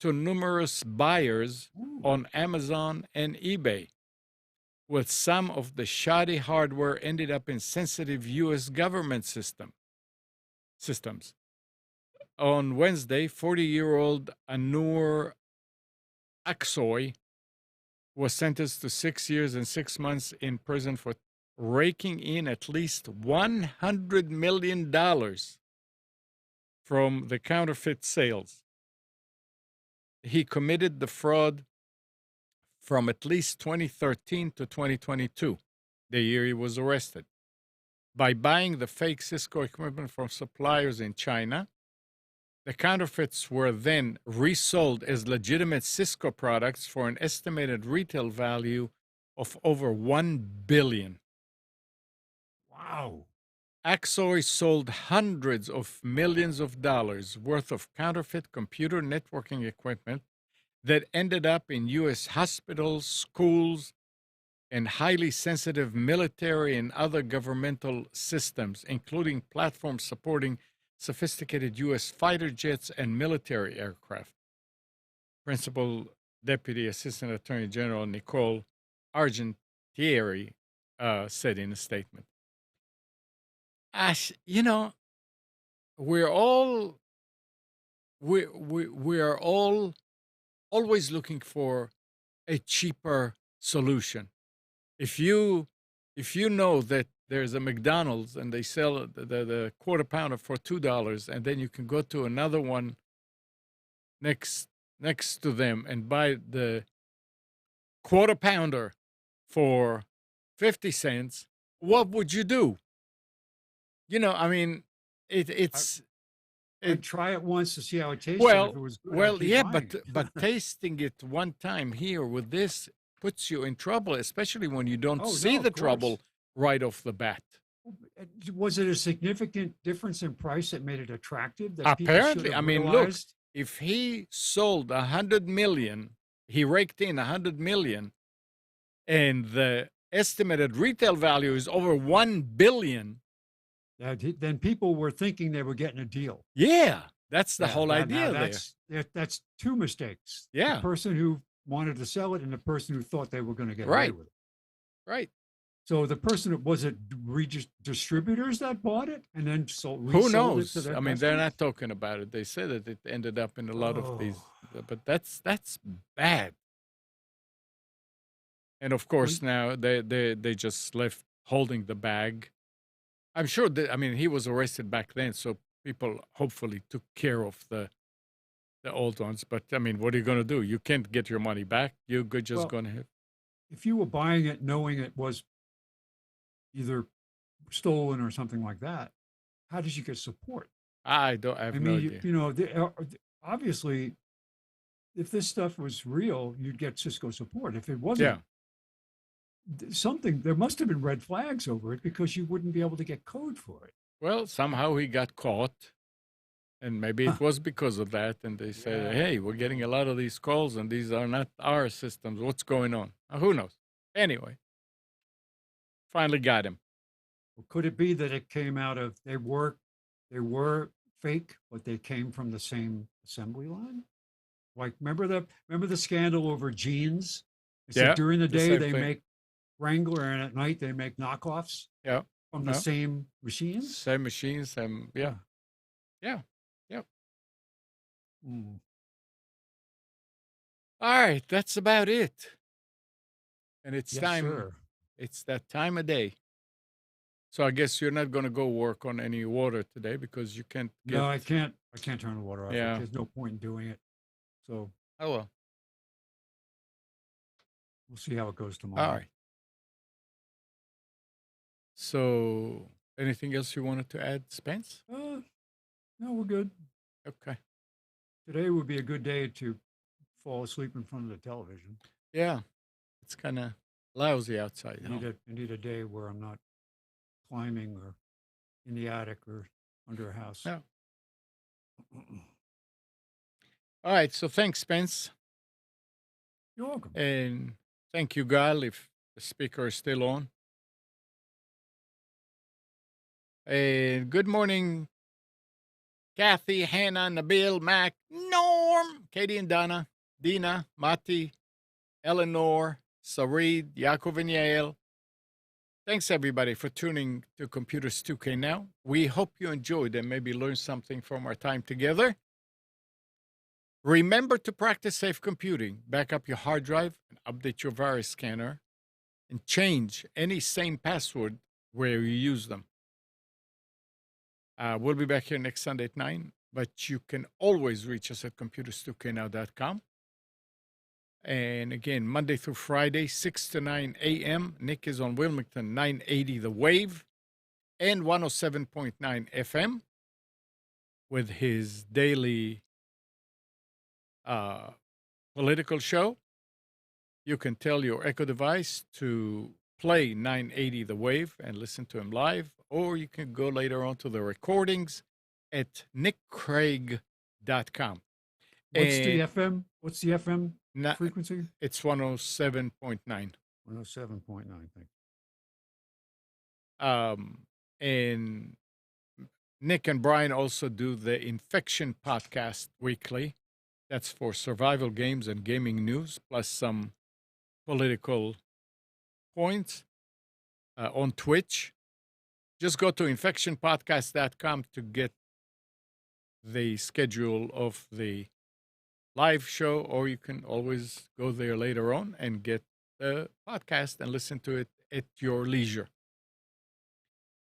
to numerous buyers on Amazon and eBay, with some of the shoddy hardware ended up in sensitive U.S. government systems. On Wednesday, 40-year-old Anur Aksoy was sentenced to 6 years and 6 months in prison for raking in at least $100 million from the counterfeit sales. He committed the fraud from at least 2013 to 2022, the year he was arrested, by buying the fake Cisco equipment from suppliers in China. The counterfeits were then resold as legitimate Cisco products for an estimated retail value of over $1 billion. Wow. Aksoy sold hundreds of millions of dollars worth of counterfeit computer networking equipment that ended up in U.S. hospitals, schools, and highly sensitive military and other governmental systems, including platforms supporting sophisticated U.S. fighter jets and military aircraft. Principal Deputy Assistant Attorney General Nicole Argentieri said in a statement. You know, we are all always looking for a cheaper solution. If you know that there's a McDonald's and they sell the quarter pounder for $2, and then you can go to another one next to them and buy the quarter pounder for 50 cents, what would you do? You know, I mean, I'd try it once to see how it tastes. Well, if it was good, well, I'd keep yeah, buying but tasting it one time here with this puts you in trouble, especially when you don't see the trouble right off the bat. Was it a significant difference in price that made it attractive? That Apparently, I mean, look, realized? if he sold 100 million, he raked in 100 million, and the estimated retail value is over 1 billion. Then people were thinking they were getting a deal. Yeah, that's the whole idea there. That's two mistakes. Yeah. The person who wanted to sell it and the person who thought they were going to get away with it. Right. So the person, was it distributors that bought it and then resold Who it knows? to their I mean, they're customers? not talking about it. They said that it ended up in a lot of these, but that's bad. And of course, now they just left holding the bag. I'm sure that, I mean, he was arrested back then, so people hopefully took care of the old ones. But I mean, what are you going to do? You can't get your money back. You're just going to have. If you were buying it knowing it was either stolen or something like that, how did you get support? I have no idea. You know, obviously, if this stuff was real, you'd get Cisco support. If it wasn't, there must have been red flags over it because you wouldn't be able to get code for it. Well, somehow he got caught, and maybe it was because of that. And they said, hey, we're getting a lot of these calls, and these are not our systems. What's going on? Who knows? Anyway, finally got him. Well, could it be that it came out of, they were fake, but they came from the same assembly line? Like, remember the scandal over jeans? It said during the day they make Wrangler, and at night they make knockoffs Yeah. from the Yeah. same machines. Same machines. Yeah. Yeah. Yep. Mm. All right. That's about it. And it's Yes, time. sir. It's that time of day. So I guess you're not going to go work on any water today because you can't get. No, I can't. I can't turn the water off. Yeah. There's no point in doing it. So Oh, well. we'll see how it goes tomorrow. All right. So anything else you wanted to add, Spence? No, we're good. Okay. Today would be a good day to fall asleep in front of the television. Yeah. It's kind of lousy outside. I need a day where I'm not climbing or in the attic or under a house. Yeah. All right. So thanks, Spence. You're welcome. And thank you, Gal, if the speaker is still on. And good morning, Kathy, Hannah, Nabil, Mac, Norm, Katie and Donna, Dina, Mati, Eleanor, Sarid, Yaakov and Yael. Thanks, everybody, for tuning to Computers 2K Now. We hope you enjoyed and maybe learned something from our time together. Remember to practice safe computing. Back up your hard drive and update your virus scanner and change any same password where you use them. We'll be back here next Sunday at 9, but you can always reach us at computers2know.com. And again, Monday through Friday, 6 to 9 a.m. Nick is on Wilmington 980 The Wave and 107.9 FM with his daily political show. You can tell your Echo device to play 980 The Wave and listen to him live, or you can go later on to the recordings at nickcraig.com. What's the FM? What's the FM Na- frequency? It's 107.9. 107.9. Thank you. And Nick and Brian also do the Infection podcast weekly. That's for survival games and gaming news, plus some political points on Twitch. Just go to infectionpodcast.com to get the schedule of the live show, or you can always go there later on and get the podcast and listen to it at your leisure.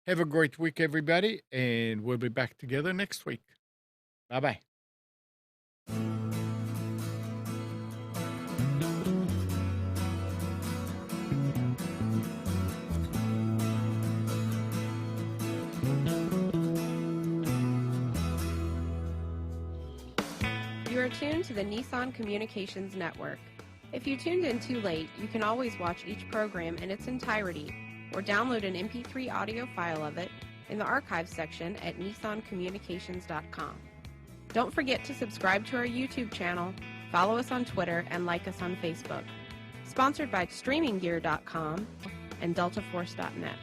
Have a great week, everybody, and we'll be back together next week. Bye-bye. You are tuned to the Nissan Communications Network. If you tuned in too late, you can always watch each program in its entirety or download an MP3 audio file of it in the archives section at nissancommunications.com. Don't forget to subscribe to our YouTube channel, follow us on Twitter, and like us on Facebook. Sponsored by StreamingGear.com and DeltaForce.net.